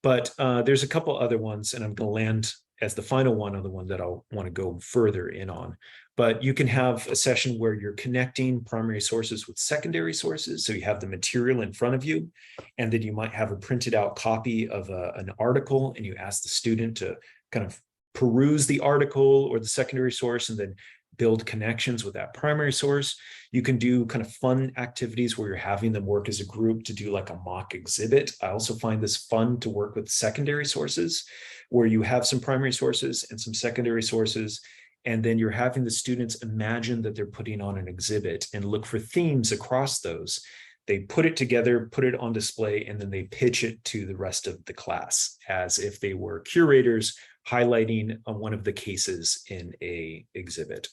But there's a couple other ones, and I'm going to land as the final one on the one that I'll want to go further in on. But you can have a session where you're connecting primary sources with secondary sources. So you have the material in front of you, and then you might have a printed out copy of an article, and you ask the student to kind of peruse the article or the secondary source and then build connections with that primary source. You can do kind of fun activities where you're having them work as a group to do like a mock exhibit. I also find this fun to work with secondary sources, where you have some primary sources and some secondary sources, and then you're having the students imagine that they're putting on an exhibit and look for themes across those. They put it together, put it on display, and then they pitch it to the rest of the class as if they were curators highlighting one of the cases in an exhibit.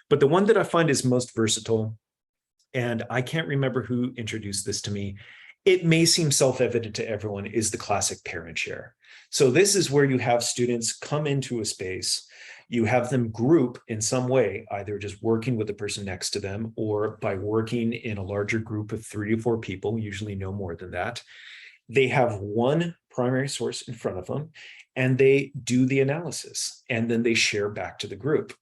But the one that I find is most versatile, and I can't remember who introduced this to me, it may seem self-evident to everyone, is the classic pair and share. So this is where you have students come into a space, you have them group in some way, either just working with the person next to them or by working in a larger group of 3 to 4 people, usually no more than that. They have one primary source in front of them, and they do the analysis, and then they share back to the group.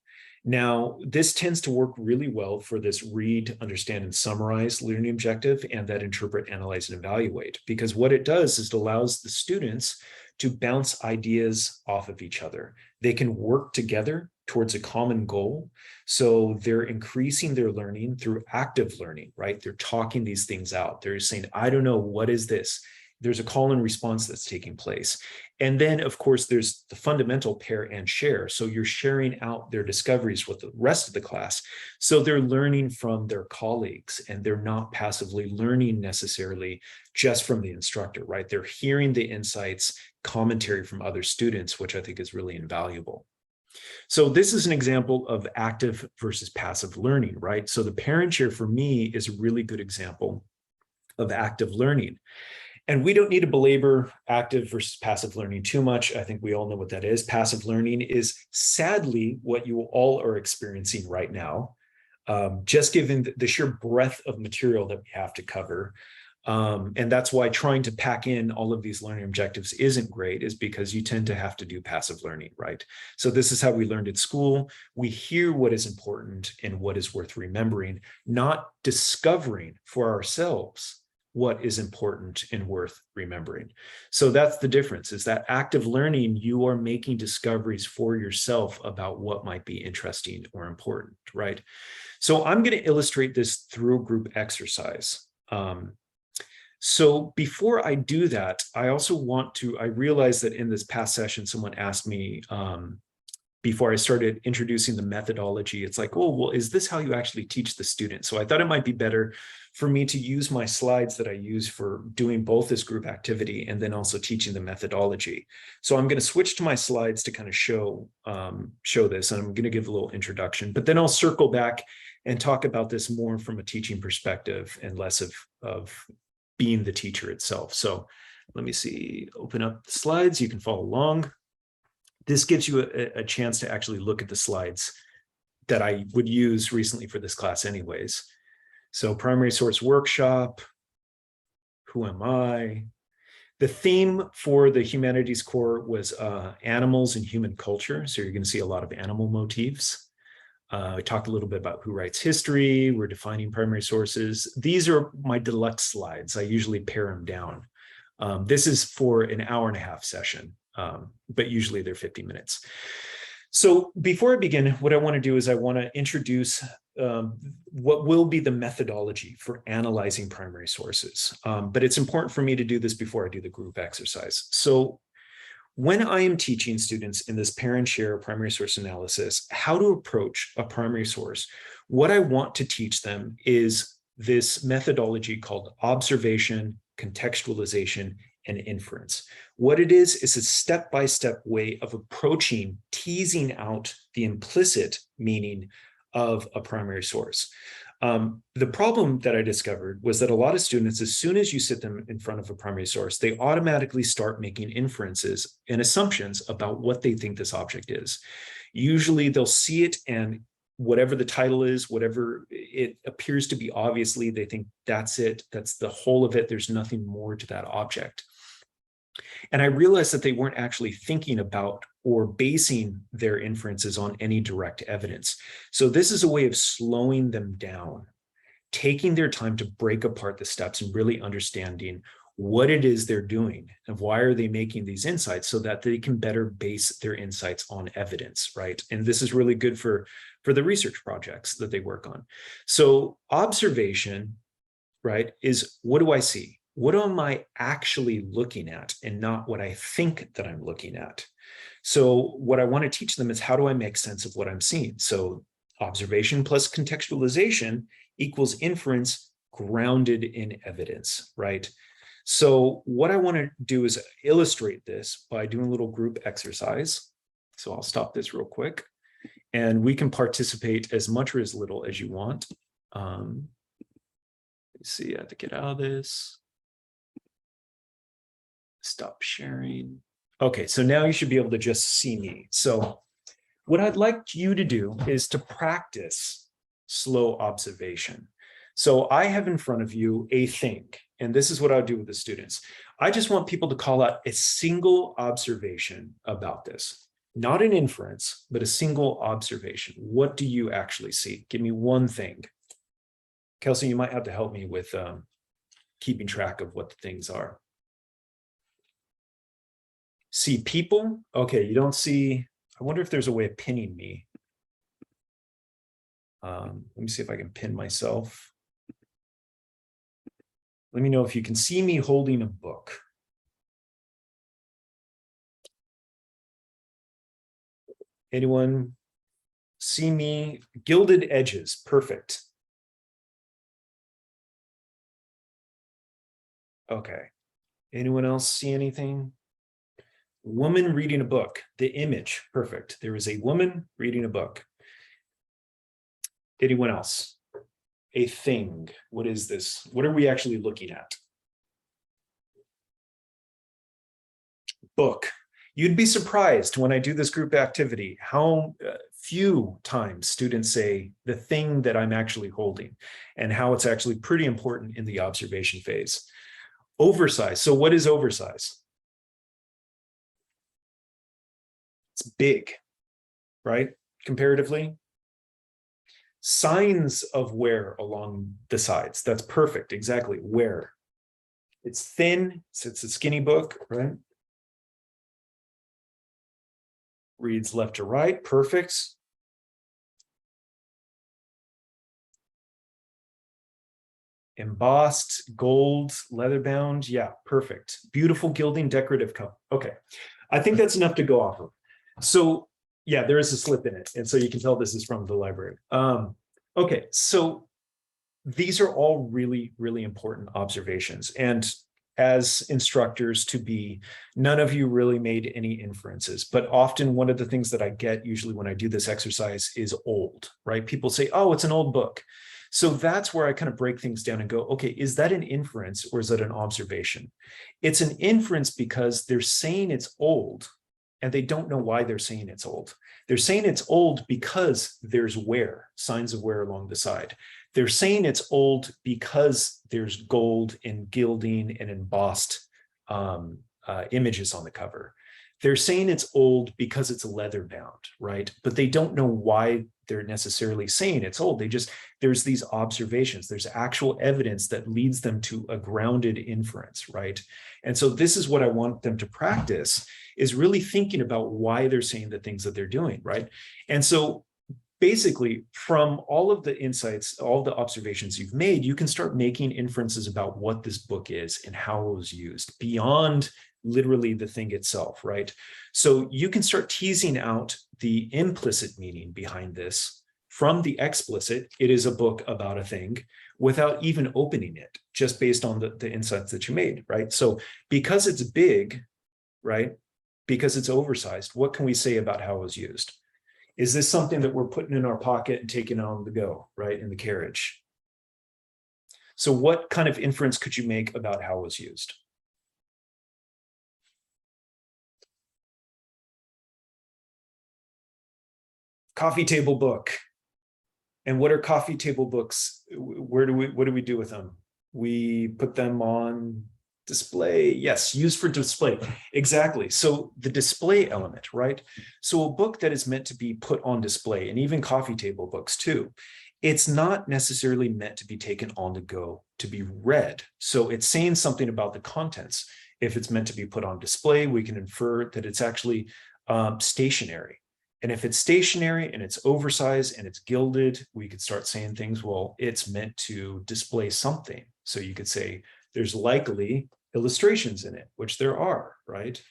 Now, this tends to work really well for this read, understand, and summarize learning objective and that interpret, analyze, and evaluate, because what it does is it allows the students to bounce ideas off of each other. They can work together towards a common goal. So they're increasing their learning through active learning, right? They're talking these things out. They're saying, I don't know, what is this? There's a call and response that's taking place. And then, of course, there's the fundamental pair and share. So you're sharing out their discoveries with the rest of the class. So they're learning from their colleagues, and they're not passively learning necessarily just from the instructor, right? They're hearing the insights, commentary from other students, which I think is really invaluable. So this is an example of active versus passive learning, right? So the pair and share for me is a really good example of active learning. And we don't need to belabor active versus passive learning too much. I think we all know what that is. Passive learning is sadly what you all are experiencing right now, just given the sheer breadth of material that we have to cover. And that's why trying to pack in all of these learning objectives isn't great, is because you tend to have to do passive learning, right? So this is how we learned at school. We hear what is important and what is worth remembering, not discovering for ourselves what is important and worth remembering. So that's the difference, is that active learning, you are making discoveries for yourself about what might be interesting or important, right? So I'm going to illustrate this through a group exercise. So before I do that, I also want to, I realized that in this past session, someone asked me, before I started introducing the methodology, it's like, oh, well, is this how you actually teach the student? So I thought it might be better for me to use my slides that I use for doing both this group activity and then also teaching the methodology. So I'm going to switch to my slides to kind of show this, and I'm going to give a little introduction, but then I'll circle back and talk about this more from a teaching perspective and less of being the teacher itself. So let me see, open up the slides. You can follow along. This gives you a chance to actually look at the slides that I would use recently for this class anyways. So primary source workshop, who am I? The theme for the humanities core was animals and human culture. So you're going to see a lot of animal motifs. I talked a little bit about who writes history. We're defining primary sources. These are my deluxe slides. I usually pare them down. This is for an hour-and-a-half session, but usually they're 50 minutes. So before I begin, what I want to do is I want to introduce what will be the methodology for analyzing primary sources. But it's important for me to do this before I do the group exercise. So when I am teaching students in this pair and share primary source analysis, how to approach a primary source, what I want to teach them is this methodology called observation, contextualization, and inference. What it is a step-by-step way of approaching, teasing out the implicit meaning of a primary source. The problem that I discovered was that a lot of students, as soon as you sit them in front of a primary source, they automatically start making inferences and assumptions about what they think this object is. Usually they'll see it, and whatever the title is, whatever it appears to be, obviously they think that's it, that's the whole of it, there's nothing more to that object. And I realized that they weren't actually thinking about or basing their inferences on any direct evidence. So this is a way of slowing them down, taking their time to break apart the steps and really understanding what it is they're doing and why are they making these insights, so that they can better base their insights on evidence, right? And this is really good for the research projects that they work on. So observation, right, is what do I see? What am I actually looking at, and not what I think that I'm looking at? So what I want to teach them is, how do I make sense of what I'm seeing? So observation plus contextualization equals inference grounded in evidence, right? So what I want to do is illustrate this by doing a little group exercise. So I'll stop this real quick, and we can participate as much or as little as you want. Let's see, I have to get out of this. Stop sharing. Okay, so now you should be able to just see me. So what I'd like you to do is to practice slow observation. So I have in front of you a thing, and this is what I'll do with the students. I just want people to call out a single observation about this, not an inference, but a single observation. What do you actually see? Give me one thing. Kelsey, you might have to help me with keeping track of what the things are. See people? Okay, you don't see. I wonder if there's a way of pinning me. Let me see if I can pin myself. Let me know if you can see me holding a book. Anyone see me? Gilded edges, perfect. Okay. Anyone else see anything? Woman reading a book, the image, perfect. There is a woman reading a book. Anyone else? A thing, what is this? What are we actually looking at? book. You'd be surprised when I do this group activity, how few times students say the thing that I'm actually holding and how it's actually pretty important in the observation phase. Oversize. So what is oversize? It's big, right? Comparatively. Signs of wear along the sides. That's perfect. Exactly. Wear. It's thin. So it's a skinny book, right? Reads left to right. Perfect. Embossed, gold, leather bound. Yeah, perfect. Beautiful gilding, decorative cover. Okay. I think that's enough to go off of. So yeah, there is a slip in it. And so you can tell this is from the library. Okay, so these are all really, really important observations. And as instructors to be, none of you really made any inferences, but often one of the things that I get usually when I do this exercise is old, right? People say, oh, it's an old book. So that's where I kind of break things down and go, okay, is that an inference or is that an observation? It's an inference because they're saying it's old and they don't know why they're saying it's old. They're saying it's old because there's wear, signs of wear along the side. They're saying it's old because there's gold and gilding and embossed images on the cover. They're saying it's old because it's leather bound, right? But they don't know why they're necessarily saying it's old. There's these observations, there's actual evidence that leads them to a grounded inference, right? And so this is what I want them to practice, is really thinking about why they're saying the things that they're doing, right? And so basically, from all of the insights, all the observations you've made, you can start making inferences about what this book is and how it was used beyond literally the thing itself, right? So you can start teasing out the implicit meaning behind this from the explicit, it is a book about a thing, without even opening it, just based on the insights that you made, right? So because it's big, right? Because it's oversized, what can we say about how it was used? Is this something that we're putting in our pocket and taking on the go, right, in the carriage? So what kind of inference could you make about how it was used? Coffee table book. And what are coffee table books? What do we do with them? We put them on display. Yes, used for display. Exactly. So the display element, right? So a book that is meant to be put on display, and even coffee table books too, it's not necessarily meant to be taken on the go to be read. So it's saying something about the contents. If it's meant to be put on display, we can infer that it's actually stationary. And if it's stationary and it's oversized and it's gilded, we could start saying things, well, it's meant to display something. So you could say there's likely illustrations in it, which there are, right?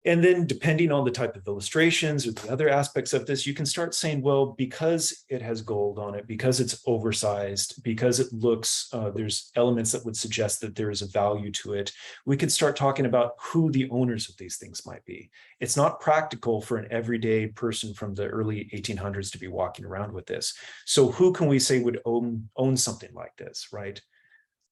And then depending on the type of illustrations or the other aspects of this, you can start saying, well, because it has gold on it, because it's oversized, because it looks, there's elements that would suggest that there is a value to it, we could start talking about who the owners of these things might be. It's not practical for an everyday person from the early 1800s to be walking around with this. So who can we say would own something like this, right?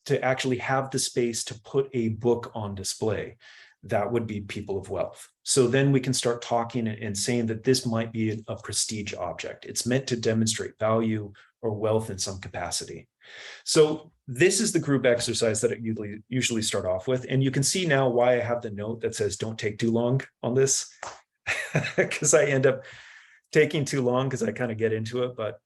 To actually have the space to put a book on display. That would be people of wealth. So then we can start talking and saying that this might be a prestige object. It's meant to demonstrate value or wealth in some capacity. So this is the group exercise that I usually start off with. And you can see now why I have the note that says, don't take too long on this, because I end up taking too long because I kind of get into it. But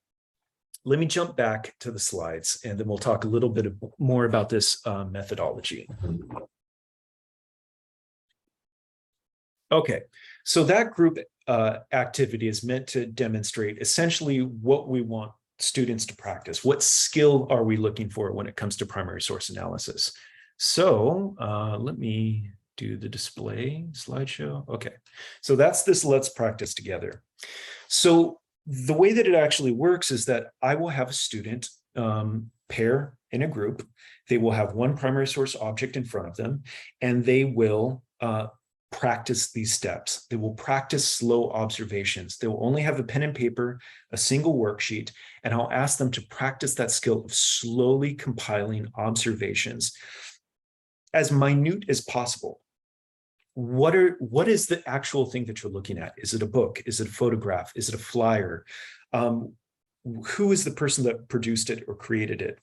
let me jump back to the slides and then we'll talk a little bit more about this methodology. Okay, so that group activity is meant to demonstrate essentially what we want students to practice. What skill are we looking for when it comes to primary source analysis? So let me do the display slideshow. Okay, so that's this let's practice together. So the way that it actually works is that I will have a student pair in a group. They will have one primary source object in front of them, and they will practice these steps. They will practice slow observations. They will only have a pen and paper, a single worksheet, and I'll ask them to practice that skill of slowly compiling observations as minute as possible. what is the actual thing that you're looking at? Is it a book? Is it a photograph? Is it a flyer? Who is the person that produced it or created it?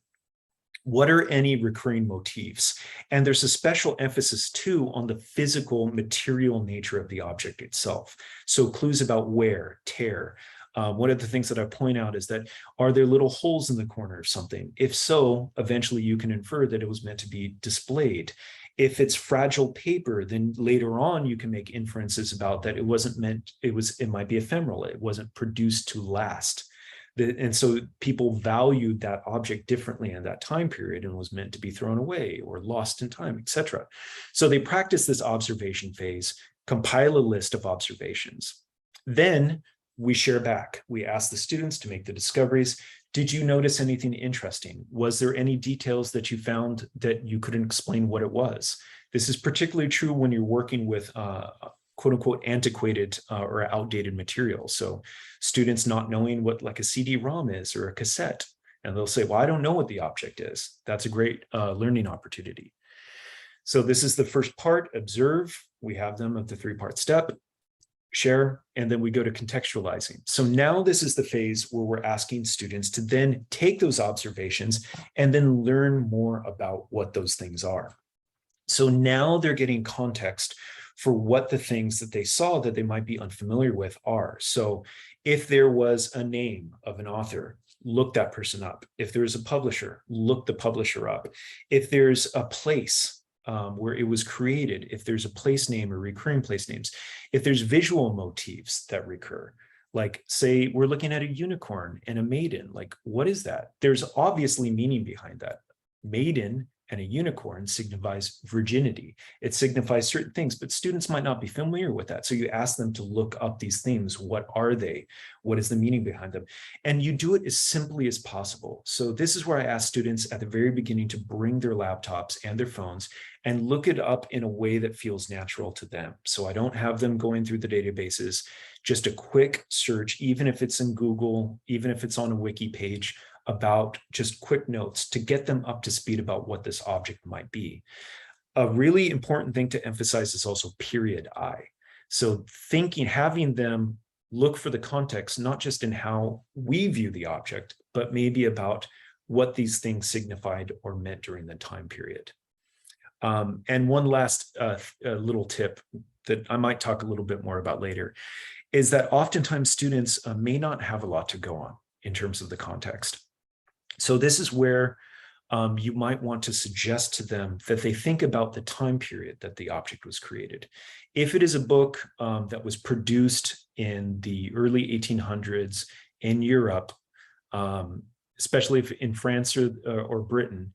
What are any recurring motifs? And there's a special emphasis too on the physical material nature of the object itself. So clues about wear, tear. One of the things that I point out is that, are there little holes in the corner of something? If so, eventually you can infer that it was meant to be displayed. If it's fragile paper, then later on you can make inferences about that it wasn't meant, it might be ephemeral, it wasn't produced to last. And so people valued that object differently in that time period and was meant to be thrown away or lost in time, etc. So they practice this observation phase, compile a list of observations. Then we share back. We ask the students to make the discoveries. Did you notice anything interesting? Was there any details that you found that you couldn't explain what it was? This is particularly true when you're working with quote unquote antiquated or outdated materials. So students not knowing what like a CD-ROM is or a cassette, and they'll say, well, I don't know what the object is. That's a great learning opportunity. So this is the first part, observe. We have them at the 3-part step, share, and then we go to contextualizing. So now this is the phase where we're asking students to then take those observations and then learn more about what those things are. So now they're getting context for what the things that they saw that they might be unfamiliar with are. So if there was a name of an author, look that person up. If there's a publisher, look the publisher up. If there's a place where it was created, if there's a place name or recurring place names, if there's visual motifs that recur, like say we're looking at a unicorn and a maiden, like what is that? There's obviously meaning behind that. Maiden and a unicorn signifies virginity. It signifies certain things, but students might not be familiar with that. So you ask them to look up these things. What are they? What is the meaning behind them? And you do it as simply as possible. So this is where I ask students at the very beginning to bring their laptops and their phones and look it up in a way that feels natural to them. So I don't have them going through the databases, just a quick search, even if it's in Google, even if it's on a wiki page, about just quick notes to get them up to speed about what this object might be. A really important thing to emphasize is also period I. So having them look for the context, not just in how we view the object, but maybe about what these things signified or meant during the time period. And one last little tip that I might talk a little bit more about later is that oftentimes students may not have a lot to go on in terms of the context. So this is where you might want to suggest to them that they think about the time period that the object was created. If it is a book that was produced in the early 1800s in Europe, especially if in France or Britain,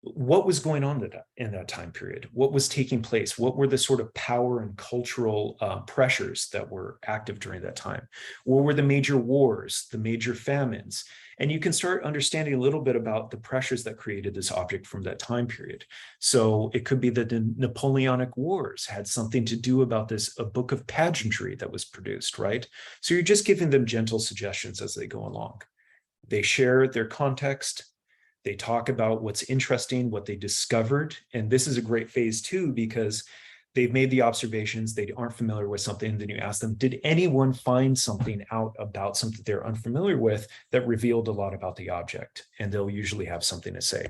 what was going on in that time period? What was taking place? What were the sort of power and cultural pressures that were active during that time? What were the major wars, the major famines? And you can start understanding a little bit about the pressures that created this object from that time period. So it could be that the Napoleonic Wars had something to do about a book of pageantry that was produced, right? So you're just giving them gentle suggestions as they go along. They share their context. They talk about what's interesting, what they discovered. And this is a great phase too, because they've made the observations, they aren't familiar with something, then you ask them, did anyone find something out about something they're unfamiliar with that revealed a lot about the object? And they'll usually have something to say.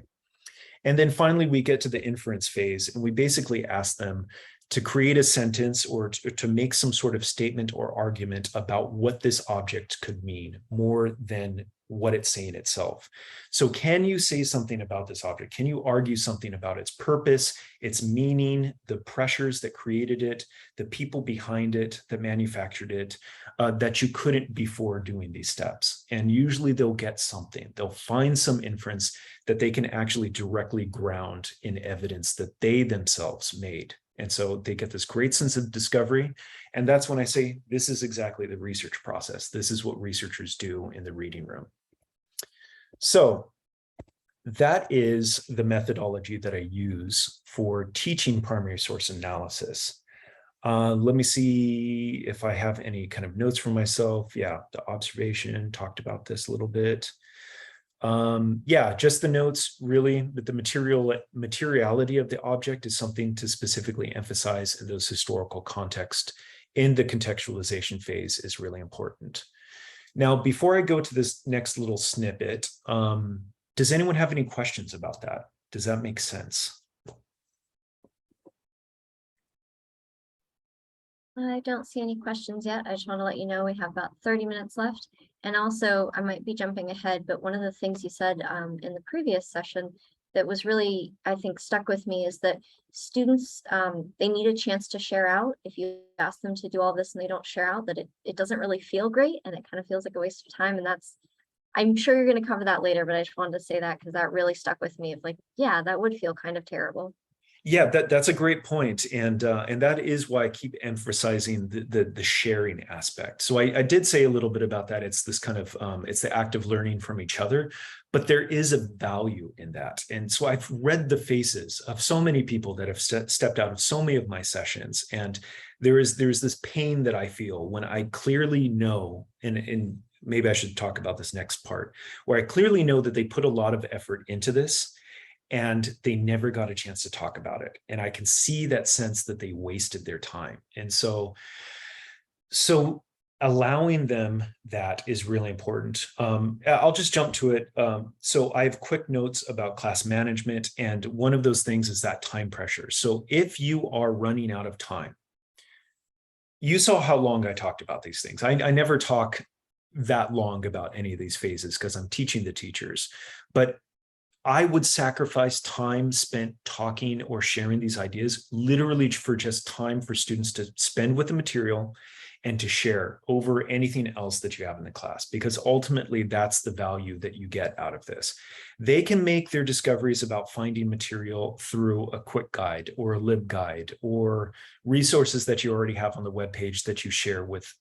And then finally, we get to the inference phase, and we basically ask them to create a sentence or to make some sort of statement or argument about what this object could mean more than what it's saying itself. So can you say something about this object? Can you argue something about its purpose, its meaning, the pressures that created it, the people behind it that manufactured it, that you couldn't before doing these steps? And usually they'll get something. They'll find some inference that they can actually directly ground in evidence that they themselves made. And so they get this great sense of discovery. And that's when I say, this is exactly the research process. This is what researchers do in the reading room. So that is the methodology that I use for teaching primary source analysis. Let me see if I have any kind of notes for myself. Yeah, the observation, talked about this a little bit. Yeah, just the notes really, but the materiality of the object is something to specifically emphasize in those historical context in the contextualization phase is really important. Now, before I go to this next little snippet, does anyone have any questions about that? Does that make sense? I don't see any questions yet. I just want to let you know we have about 30 minutes left. And also, I might be jumping ahead, but one of the things you said in the previous session that was really, I think, stuck with me is that students, they need a chance to share out. If you ask them to do all this and they don't share out, that it doesn't really feel great and it kind of feels like a waste of time. And that's, I'm sure you're going to cover that later, but I just wanted to say that because that really stuck with me of like, yeah, that would feel kind of terrible. Yeah, that's a great point, and that is why I keep emphasizing the sharing aspect. So I did say a little bit about that. It's this kind of it's the act of learning from each other, but there is a value in that. And so I've read the faces of so many people that have stepped out of so many of my sessions, and there's this pain that I feel when I clearly know, and maybe I should talk about this next part, where I clearly know that they put a lot of effort into this and they never got a chance to talk about it. And I can see that sense that they wasted their time. And so allowing them that is really important. I'll just jump to it. So I have quick notes about class management. And one of those things is that time pressure. So if you are running out of time, you saw how long I talked about these things. I never talk that long about any of these phases because I'm teaching the teachers, but I would sacrifice time spent talking or sharing these ideas literally for just time for students to spend with the material and to share over anything else that you have in the class, because ultimately that's the value that you get out of this. They can make their discoveries about finding material through a quick guide or a LibGuide or resources that you already have on the webpage that you share with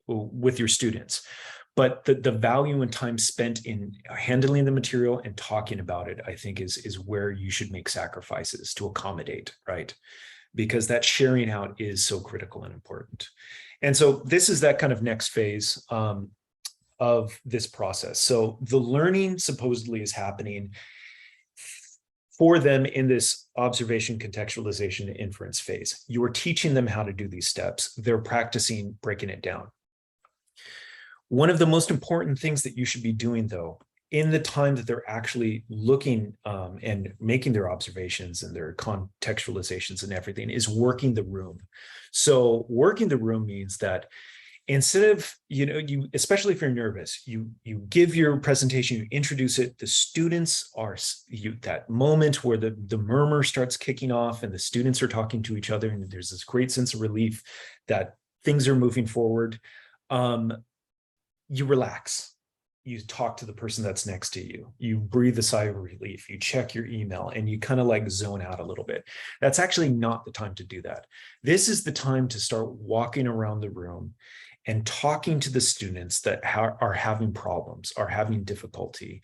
your students. But the value and time spent in handling the material and talking about it, I think is where you should make sacrifices to accommodate, right? Because that sharing out is so critical and important. And so this is that kind of next phase of this process. So the learning supposedly is happening for them in this observation, contextualization, and inference phase. You are teaching them how to do these steps. They're practicing breaking it down. One of the most important things that you should be doing, though, in the time that they're actually looking and making their observations and their contextualizations and everything, is working the room. So working the room means that instead of, you, especially if you're nervous, you give your presentation, you introduce it, the students are, that moment where the murmur starts kicking off and the students are talking to each other, and there's this great sense of relief that things are moving forward. You relax, you talk to the person that's next to you, you breathe a sigh of relief, you check your email, and you kind of like zone out a little bit. That's actually not the time to do that. This is the time to start walking around the room and talking to the students that are having problems, are having difficulty.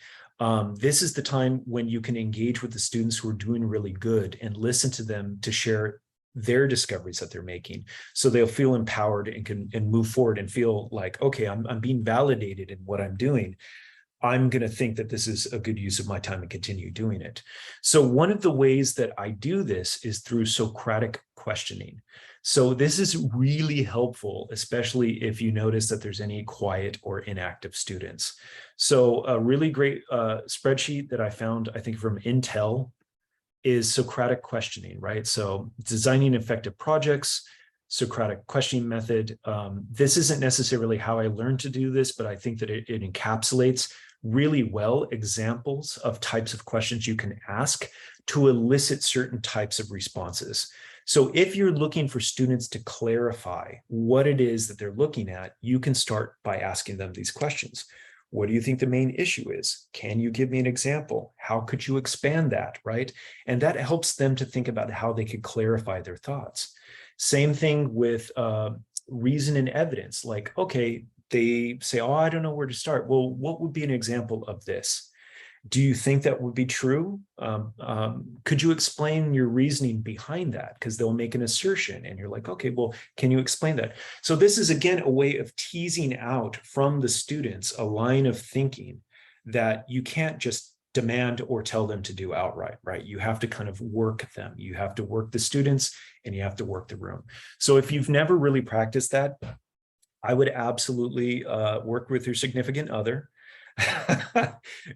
This is the time when you can engage with the students who are doing really good and listen to them to share their discoveries that they're making, so they'll feel empowered and can move forward and feel like, okay, I'm being validated in what I'm doing. I'm going to think that this is a good use of my time and continue doing it. So one of the ways that I do this is through Socratic questioning. So this is really helpful, especially if you notice that there's any quiet or inactive students. So a really great spreadsheet that I found, I think from Intel, is Socratic questioning, right? So designing effective projects, Socratic questioning method. This isn't necessarily how I learned to do this, but I think that it encapsulates really well examples of types of questions you can ask to elicit certain types of responses. So if you're looking for students to clarify what it is that they're looking at, you can start by asking them these questions. What do you think the main issue is? Can you give me an example? How could you expand that, right? And that helps them to think about how they could clarify their thoughts. Same thing with reason and evidence. Like, okay, they say, oh, I don't know where to start. Well, what would be an example of this? Do you think that would be true? Could you explain your reasoning behind that? Because they'll make an assertion and you're like, okay, well, can you explain that? So this is, again, a way of teasing out from the students a line of thinking that you can't just demand or tell them to do outright, right? You have to kind of work them. You have to work the students and you have to work the room. So if you've never really practiced that, I would absolutely work with your significant other.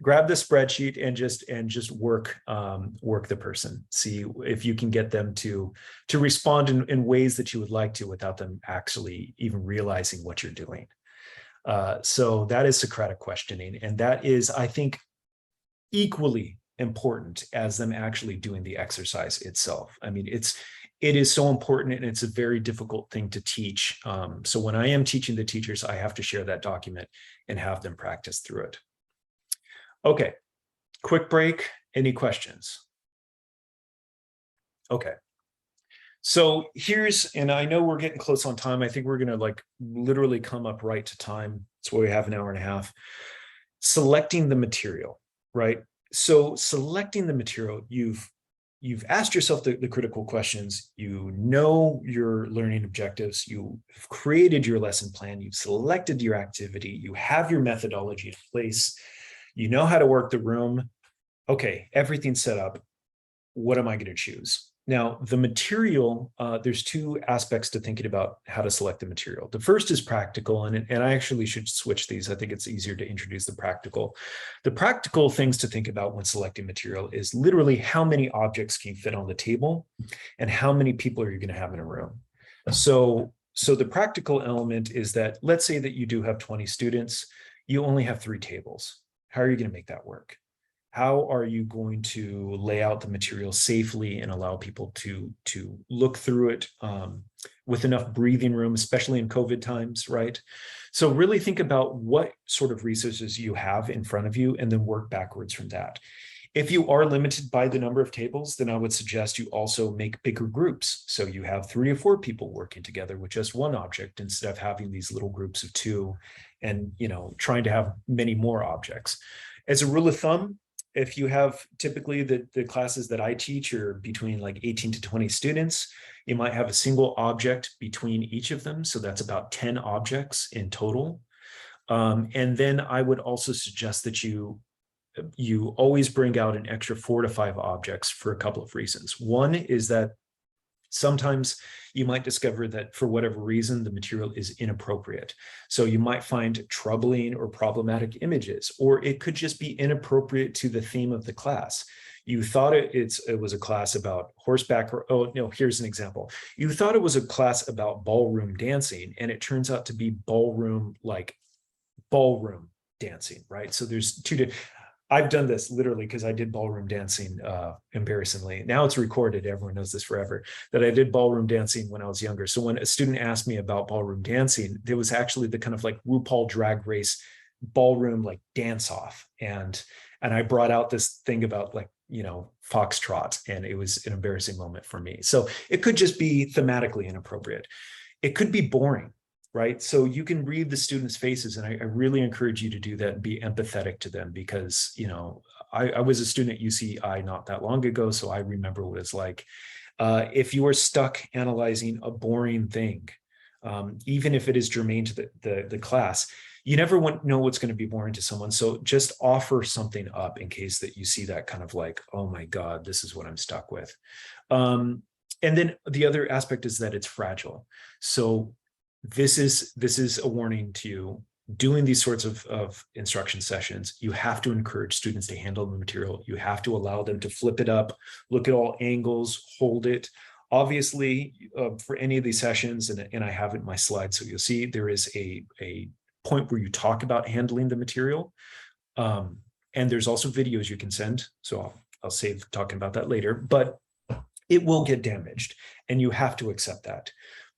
Grab the spreadsheet and just work the person. See if you can get them to respond in ways that you would like to without them actually even realizing what you're doing. So that is Socratic questioning, and that is, I think, equally important as them actually doing the exercise itself. I mean, it is so important, and it's a very difficult thing to teach. So when I am teaching the teachers, I have to share that document and have them practice through it. Okay, quick break. Any questions? Okay. So here's, and I know we're getting close on time. I think we're going to literally come up right to time. That's why we have an hour and a half. Selecting the material, right? So selecting the material, you've asked yourself the critical questions, you know your learning objectives, you've created your lesson plan, you've selected your activity, you have your methodology in place, you know how to work the room. Okay, everything's set up. What am I going to choose? Now, the material, there's two aspects to thinking about how to select the material. The first is practical, and I actually should switch these. I think it's easier to introduce the practical. The practical things to think about when selecting material is literally how many objects can you fit on the table and how many people are you going to have in a room. So the practical element is that, let's say that you do have 20 students, you only have 3 tables. How are you going to make that work? How are you going to lay out the material safely and allow people to look through it with enough breathing room, especially in COVID times, right? So really think about what sort of resources you have in front of you and then work backwards from that. If you are limited by the number of tables, then I would suggest you also make bigger groups. So you have 3 or 4 people working together with just one object instead of having these little groups of 2 and, trying to have many more objects. As a rule of thumb, if you have typically the classes that I teach are between 18 to 20 students, you might have a single object between each of them. So that's about 10 objects in total. And then I would also suggest that you always bring out an extra 4 to 5 objects for a couple of reasons. One is that sometimes you might discover that for whatever reason, the material is inappropriate. So you might find troubling or problematic images, or it could just be inappropriate to the theme of the class. You thought it was a class about horseback, or, oh no, here's an example. You thought it was a class about ballroom dancing, and it turns out to be ballroom dancing, right? So there's I've done this literally because I did ballroom dancing, embarrassingly. Now it's recorded. Everyone knows this forever, that I did ballroom dancing when I was younger. So when a student asked me about ballroom dancing, there was actually the kind of RuPaul Drag Race ballroom dance off. And I brought out this thing about foxtrot, and it was an embarrassing moment for me. So it could just be thematically inappropriate. It could be boring. Right. So you can read the students' faces, and I really encourage you to do that and be empathetic to them because, I was a student at UCI not that long ago, so I remember what it's like. If you are stuck analyzing a boring thing, even if it is germane to the class, you never know what's going to be boring to someone. So just offer something up in case that you see that kind of oh my God, this is what I'm stuck with. And then the other aspect is that it's fragile. So this is a warning to you. Doing these sorts of instruction sessions, you have to encourage students to handle the material. You have to allow them to flip it up, look at all angles, hold it. Obviously, for any of these sessions, and I have it in my slides, so you'll see there is a point where you talk about handling the material. And there's also videos you can send. So I'll save talking about that later, but it will get damaged and you have to accept that.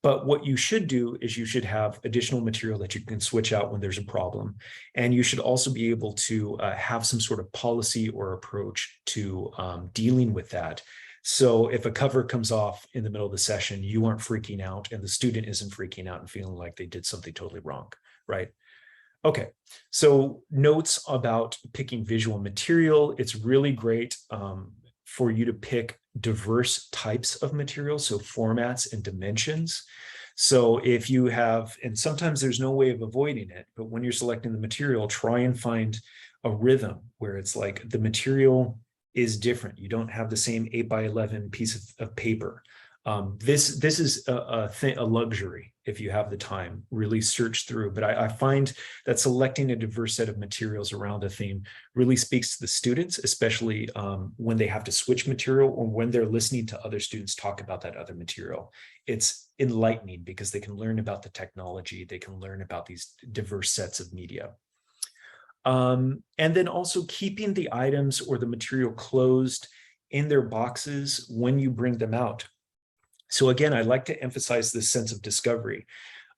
But what you should do is you should have additional material that you can switch out when there's a problem. And you should also be able to have some sort of policy or approach to dealing with that. So if a cover comes off in the middle of the session, you aren't freaking out and the student isn't freaking out and feeling like they did something totally wrong, right? Okay, so notes about picking visual material. It's really great for you to pick diverse types of material, so formats and dimensions. So if you have, and sometimes there's no way of avoiding it, but when you're selecting the material, try and find a rhythm where it's like the material is different. You don't have the same 8x11 piece of paper. This is a luxury if you have the time, really search through. But I find that selecting a diverse set of materials around a theme really speaks to the students, especially when they have to switch material or when they're listening to other students talk about that other material. It's enlightening because they can learn about the technology, they can learn about these diverse sets of media. And then also keeping the items or the material closed in their boxes when you bring them out. So again, I like to emphasize this sense of discovery.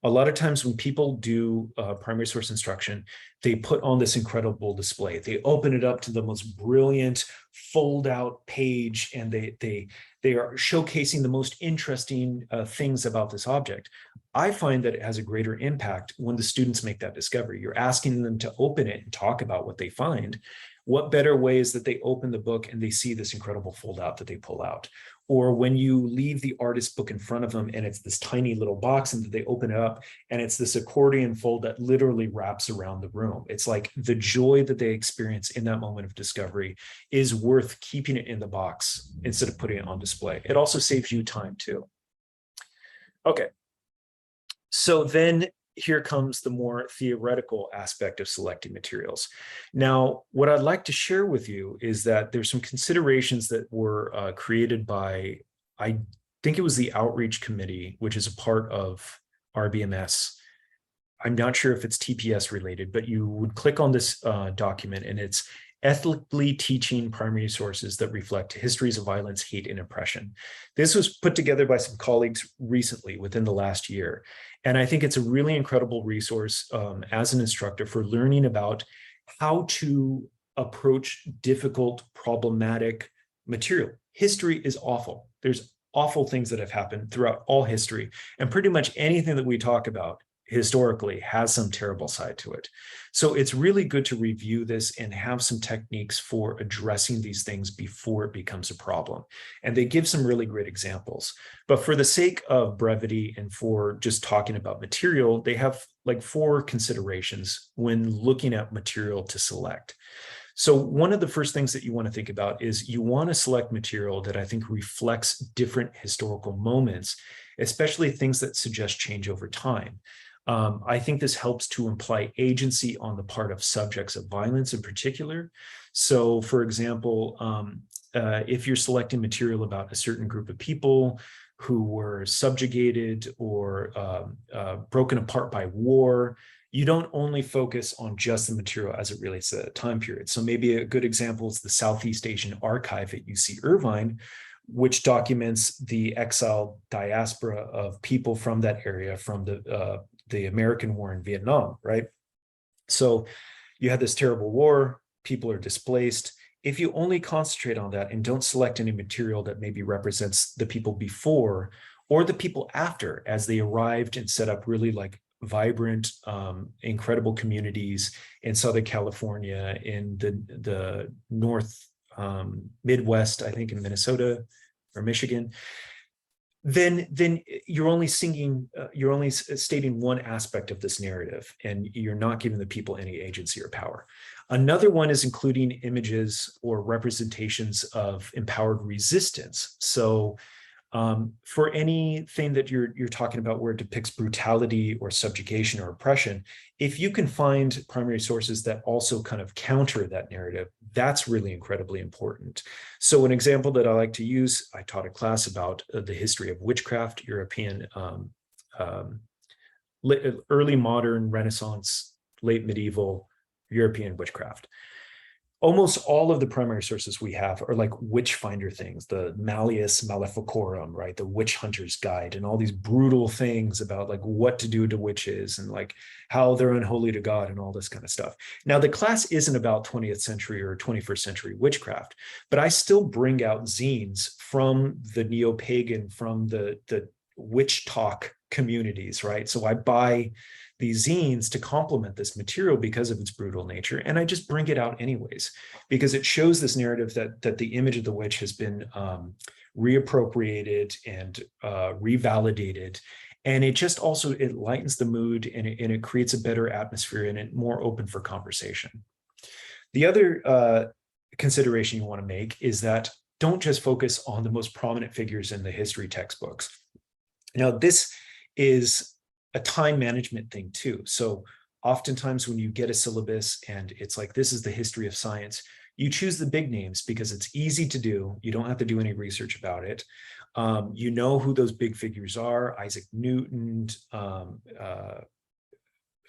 A lot of times when people do primary source instruction, they put on this incredible display. They open it up to the most brilliant fold out page, and they are showcasing the most interesting things about this object. I find that it has a greater impact when the students make that discovery. You're asking them to open it and talk about what they find. What better way is that they open the book and they see this incredible fold out that they pull out? Or when you leave the artist book in front of them and it's this tiny little box and they open it up and it's this accordion fold that literally wraps around the room. It's like the joy that they experience in that moment of discovery is worth keeping it in the box instead of putting it on display. It also saves you time too. Okay, so then here comes the more theoretical aspect of selecting materials. Now, what I'd like to share with you is that there's some considerations that were created by, I think it was the Outreach Committee, which is a part of RBMS. I'm not sure if it's TPS related, but you would click on this document and it's ethically teaching primary sources that reflect histories of violence, hate, and oppression. This was put together by some colleagues recently within the last year. And I think it's a really incredible resource as an instructor for learning about how to approach difficult, problematic material. History is awful. There's awful things that have happened throughout all history. And pretty much anything that we talk about historically has some terrible side to it. So it's really good to review this and have some techniques for addressing these things before it becomes a problem. And they give some really great examples. But for the sake of brevity and for just talking about material, they have like 4 considerations when looking at material to select. So one of the first things that you want to think about is you want to select material that I think reflects different historical moments, especially things that suggest change over time. I think this helps to imply agency on the part of subjects of violence in particular. So for example, if you're selecting material about a certain group of people who were subjugated or broken apart by war, you don't only focus on just the material as it relates to that time period. So maybe a good example is the Southeast Asian Archive at UC Irvine, which documents the exiled diaspora of people from that area from the American war in Vietnam, right? So you had this terrible war, people are displaced. If you only concentrate on that and don't select any material that maybe represents the people before or the people after as they arrived and set up really like vibrant, incredible communities in Southern California, in the North Midwest, I think in Minnesota or Michigan, then you're only stating one aspect of this narrative, and you're not giving the people any agency or power. Another one is including images or representations of empowered resistance. So for anything that you're talking about where it depicts brutality or subjugation or oppression, if you can find primary sources that also kind of counter that narrative, that's really incredibly important. So an example that I like to use, I taught a class about the history of witchcraft, European, early modern, Renaissance, late medieval European witchcraft. Almost all of the primary sources we have are like witch finder things, the Malleus Maleficorum, right? The witch hunter's guide, and all these brutal things about like what to do to witches and like how they're unholy to God and all this kind of stuff. Now, the class isn't about 20th century or 21st century witchcraft, but I still bring out zines from the neo-pagan, from the witch talk communities, right? So I buy these zines to complement this material because of its brutal nature. And I just bring it out anyways, because it shows this narrative that the image of the witch has been reappropriated and revalidated. And it just also, it lightens the mood and it creates a better atmosphere and it more open for conversation. The other consideration you want to make is that don't just focus on the most prominent figures in the history textbooks. Now, this is a time management thing too. So oftentimes when you get a syllabus and it's like, this is the history of science, you choose the big names because it's easy to do. You don't have to do any research about it. You know who those big figures are: Isaac Newton,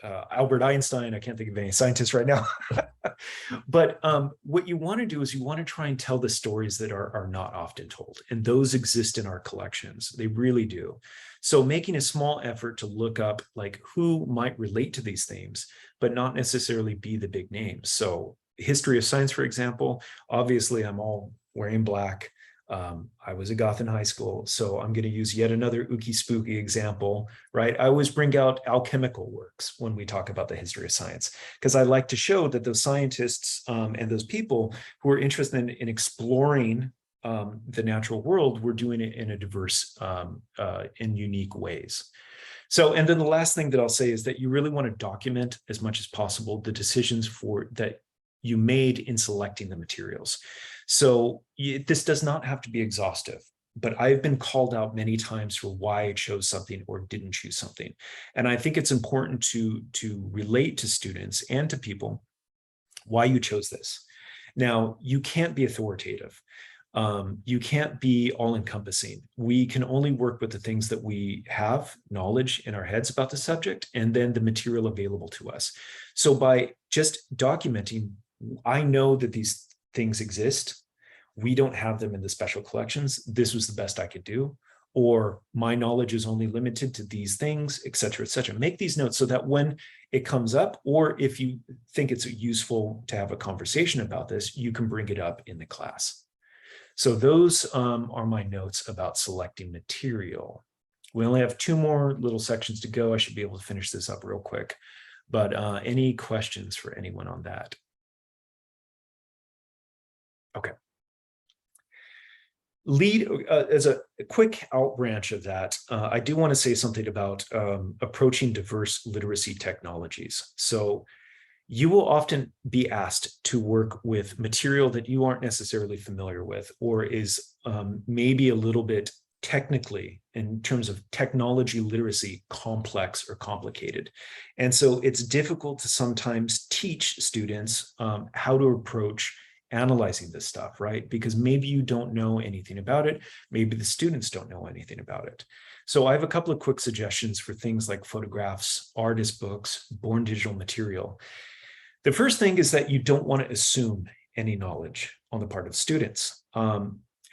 Albert Einstein. I can't think of any scientists right now. But what you want to do is you want to try and tell the stories that are not often told. And those exist in our collections. They really do. So making a small effort to look up like who might relate to these themes, but not necessarily be the big names. So history of science, for example, obviously I'm all wearing black. I was a goth in high school, so I'm going to use yet another ooky spooky example, right? I always bring out alchemical works when we talk about the history of science, because I like to show that those scientists and those people who are interested in exploring the natural world were doing it in a diverse and unique ways. So, and then the last thing that I'll say is that you really want to document as much as possible the decisions that you made in selecting the materials. So this does not have to be exhaustive, but I've been called out many times for why I chose something or didn't choose something. And I think it's important to relate to students and to people why you chose this. Now, you can't be authoritative. You can't be all-encompassing. We can only work with the things that we have knowledge in our heads about the subject and then the material available to us. So by just documenting, I know that these things exist. We don't have them in the special collections. This was the best I could do. Or my knowledge is only limited to these things, et cetera, et cetera. Make these notes so that when it comes up, or if you think it's useful to have a conversation about this, you can bring it up in the class. So those are my notes about selecting material. We only have 2 more little sections to go. I should be able to finish this up real quick. But any questions for anyone on that? Okay. As a quick out branch of that, I do want to say something about approaching diverse literacy technologies. So you will often be asked to work with material that you aren't necessarily familiar with, or is maybe a little bit technically, in terms of technology literacy, complex or complicated. And so it's difficult to sometimes teach students how to approach analyzing this stuff, right? Because maybe you don't know anything about it. Maybe the students don't know anything about it. So I have a couple of quick suggestions for things like photographs, artist books, born digital material. The first thing is that you don't want to assume any knowledge on the part of students.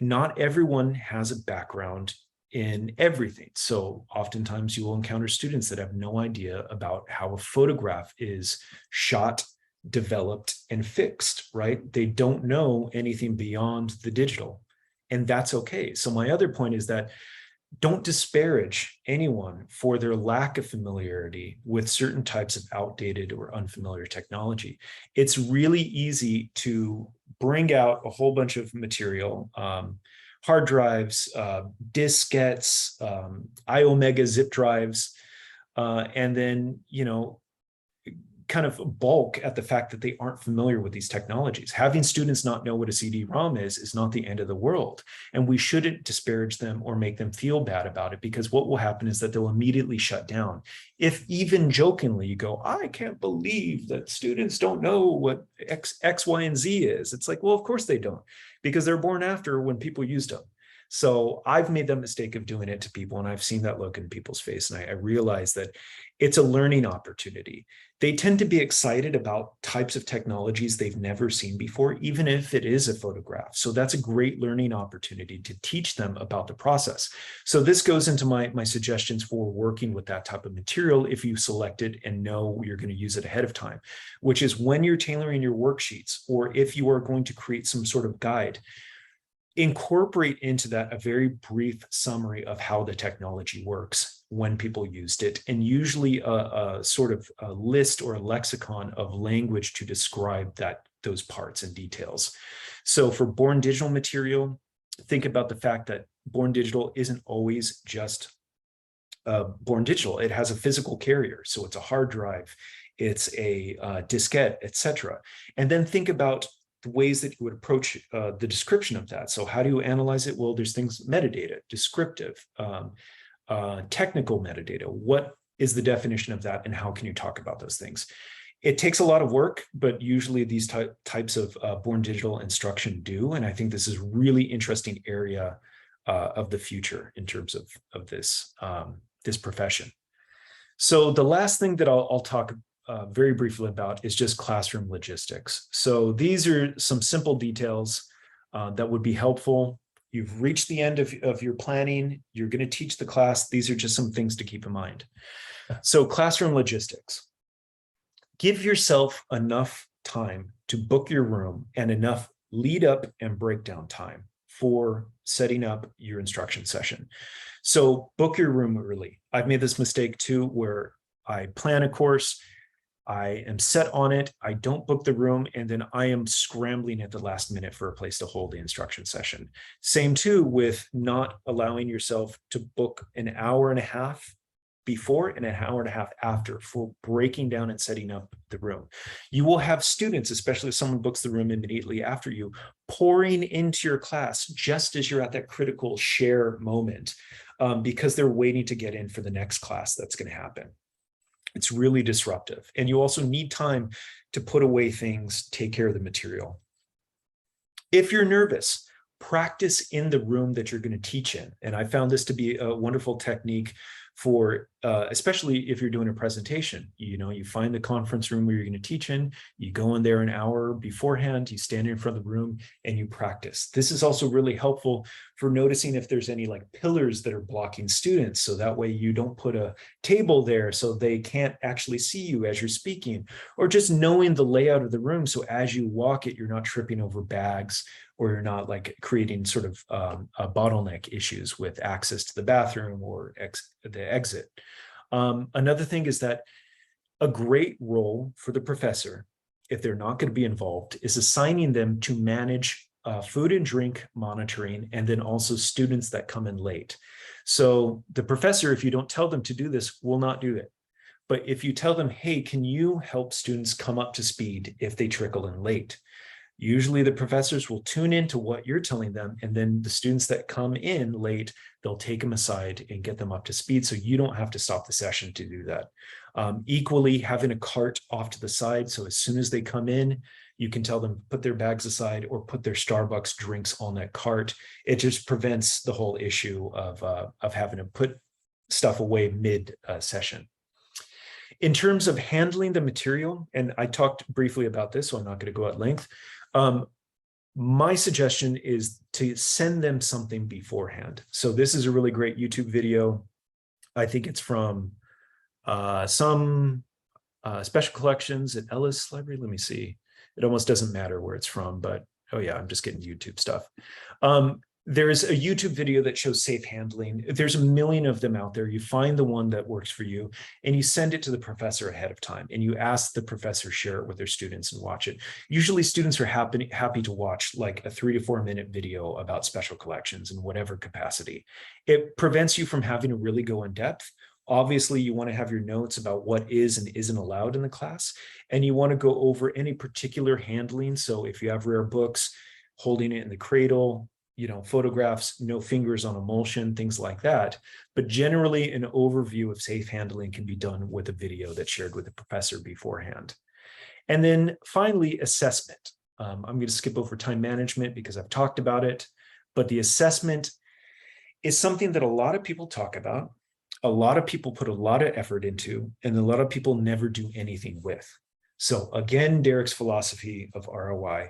Not everyone has a background in everything. So oftentimes you will encounter students that have no idea about how a photograph is shot, developed, and fixed, right? They don't know anything beyond the digital, and that's okay. So my other point is that don't disparage anyone for their lack of familiarity with certain types of outdated or unfamiliar technology. It's really easy to bring out a whole bunch of material, hard drives, diskettes, iOmega zip drives, and then, kind of balk at the fact that they aren't familiar with these technologies. Having students not know what a CD-ROM is not the end of the world. And we shouldn't disparage them or make them feel bad about it, because what will happen is that they'll immediately shut down. If even jokingly you go, I can't believe that students don't know what X, Y, and Z is. It's like, well, of course they don't, because they're born after when people used them. So I've made the mistake of doing it to people, and I've seen that look in people's face. And I realize that it's a learning opportunity. They tend to be excited about types of technologies they've never seen before, even if it is a photograph. So that's a great learning opportunity to teach them about the process. So this goes into my suggestions for working with that type of material if you select it and know you're going to use it ahead of time, which is when you're tailoring your worksheets, or if you are going to create some sort of guide, incorporate into that a very brief summary of how the technology works, when people used it, and usually a sort of a list or a lexicon of language to describe those parts and details. So for born digital material, think about the fact that born digital isn't always just born digital. It has a physical carrier. So it's a hard drive, it's a diskette, etc. And then think about the ways that you would approach the description of that. So how do you analyze it? Well, there's things, metadata, descriptive, technical metadata. What is the definition of that, and how can you talk about those things? It takes a lot of work, but usually these types of born digital instruction do. And I think this is a really interesting area of the future in terms of this, this profession. So the last thing that I'll talk very briefly about is just classroom logistics. So these are some simple details that would be helpful. You've reached the end of your planning. You're going to teach the class. These are just some things to keep in mind. So classroom logistics. Give yourself enough time to book your room and enough lead up and breakdown time for setting up your instruction session. So book your room early. I've made this mistake too, where I plan a course, I am set on it, I don't book the room, and then I am scrambling at the last minute for a place to hold the instruction session. Same too with not allowing yourself to book an hour and a half before and an hour and a half after for breaking down and setting up the room. You will have students, especially if someone books the room immediately after you, pouring into your class just as you're at that critical share moment, because they're waiting to get in for the next class that's going to happen. It's really disruptive. And you also need time to put away things, take care of the material. If you're nervous, practice in the room that you're going to teach in. And I found this to be a wonderful technique for, especially if you're doing a presentation. You know, you find the conference room where you're going to teach in, you go in there an hour beforehand, you stand in front of the room and you practice. This is also really helpful for noticing if there's any like pillars that are blocking students. So that way you don't put a table there so they can't actually see you as you're speaking, or just knowing the layout of the room. So as you walk it, you're not tripping over bags, or you're not like creating sort of bottleneck issues with access to the bathroom or the exit. Another thing is that a great role for the professor, if they're not going to be involved, is assigning them to manage food and drink monitoring, and then also students that come in late. So the professor, if you don't tell them to do this, will not do it. But if you tell them, hey, can you help students come up to speed if they trickle in late? Usually the professors will tune into what you're telling them, and then the students that come in late, they'll take them aside and get them up to speed, so you don't have to stop the session to do that. Equally, having a cart off to the side, so as soon as they come in, you can tell them put their bags aside or put their Starbucks drinks on that cart. It just prevents the whole issue of having to put stuff away mid-session. In terms of handling the material, and I talked briefly about this, so I'm not going to go at length. My suggestion is to send them something beforehand. So this is a really great YouTube video. I think it's from some special collections at Ellis Library. Let me see. It almost doesn't matter where it's from, but oh yeah, I'm just getting YouTube stuff. There's a YouTube video that shows safe handling. There's a million of them out there. You find the one that works for you and you send it to the professor ahead of time, and you ask the professor share it with their students and watch it. Usually students are happy to watch like a 3 to 4 minute video about special collections in whatever capacity. It prevents you from having to really go in depth. Obviously, you want to have your notes about what is and isn't allowed in the class, and you want to go over any particular handling. So if you have rare books, holding it in the cradle, you know, photographs, no fingers on emulsion, things like that. But generally, an overview of safe handling can be done with a video that's shared with the professor beforehand. And then finally, assessment. I'm going to skip over time management because I've talked about it, but the assessment is something that a lot of people talk about, a lot of people put a lot of effort into, and a lot of people never do anything with. So again, Derek's philosophy of ROI.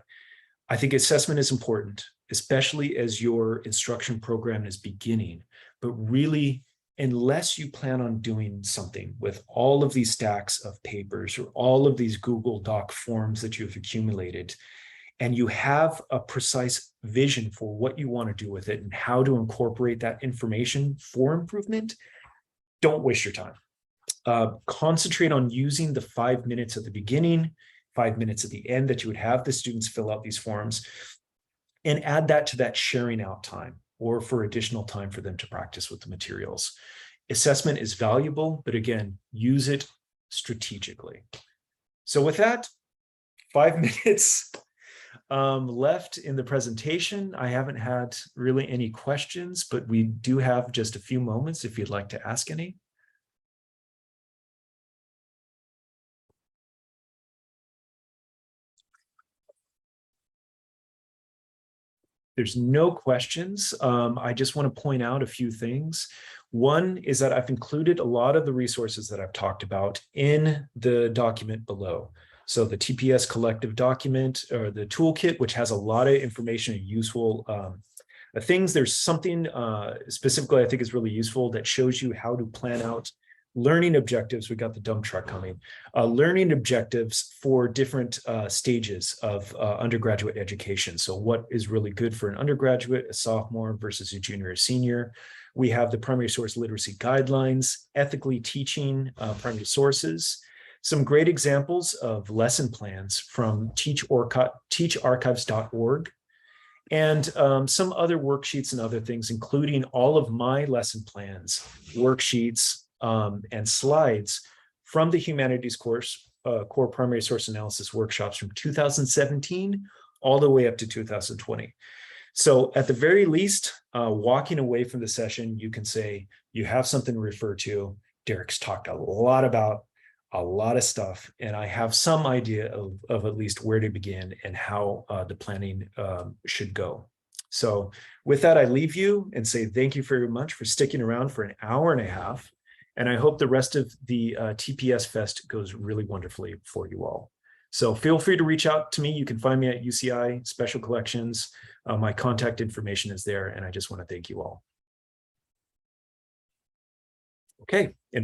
I think assessment is important, especially as your instruction program is beginning. But really, unless you plan on doing something with all of these stacks of papers or all of these Google Doc forms that you've accumulated, and you have a precise vision for what you want to do with it and how to incorporate that information for improvement, don't waste your time. Concentrate on using the 5 minutes at the beginning, 5 minutes at the end that you would have the students fill out these forms, and add that to that sharing out time, or for additional time for them to practice with the materials. Assessment is valuable, but again, use it strategically. So with that, 5 minutes left in the presentation. I haven't had really any questions, but we do have just a few moments if you'd like to ask any. There's no questions. I just want to point out a few things. One is that I've included a lot of the resources that I've talked about in the document below. So the TPS collective document or the toolkit, which has a lot of information and useful things. There's something specifically I think is really useful that shows you how to plan out learning objectives. We got the dump truck coming. Learning objectives for different stages of undergraduate education. So what is really good for an undergraduate, a sophomore versus a junior or senior. We have the primary source literacy guidelines, ethically teaching primary sources. Some great examples of lesson plans from teacharchives.org. And some other worksheets and other things, including all of my lesson plans, worksheets, and slides from the humanities course, core primary source analysis workshops from 2017 all the way up to 2020. So at the very least, walking away from the session, you can say you have something to refer to. Derek's talked a lot about a lot of stuff, and I have some idea of at least where to begin and how the planning should go. So with that, I leave you and say thank you very much for sticking around for an hour and a half. And I hope the rest of the TPS Fest goes really wonderfully for you all. So feel free to reach out to me. You can find me at UCI Special Collections. My contact information is there, and I just want to thank you all. Okay. And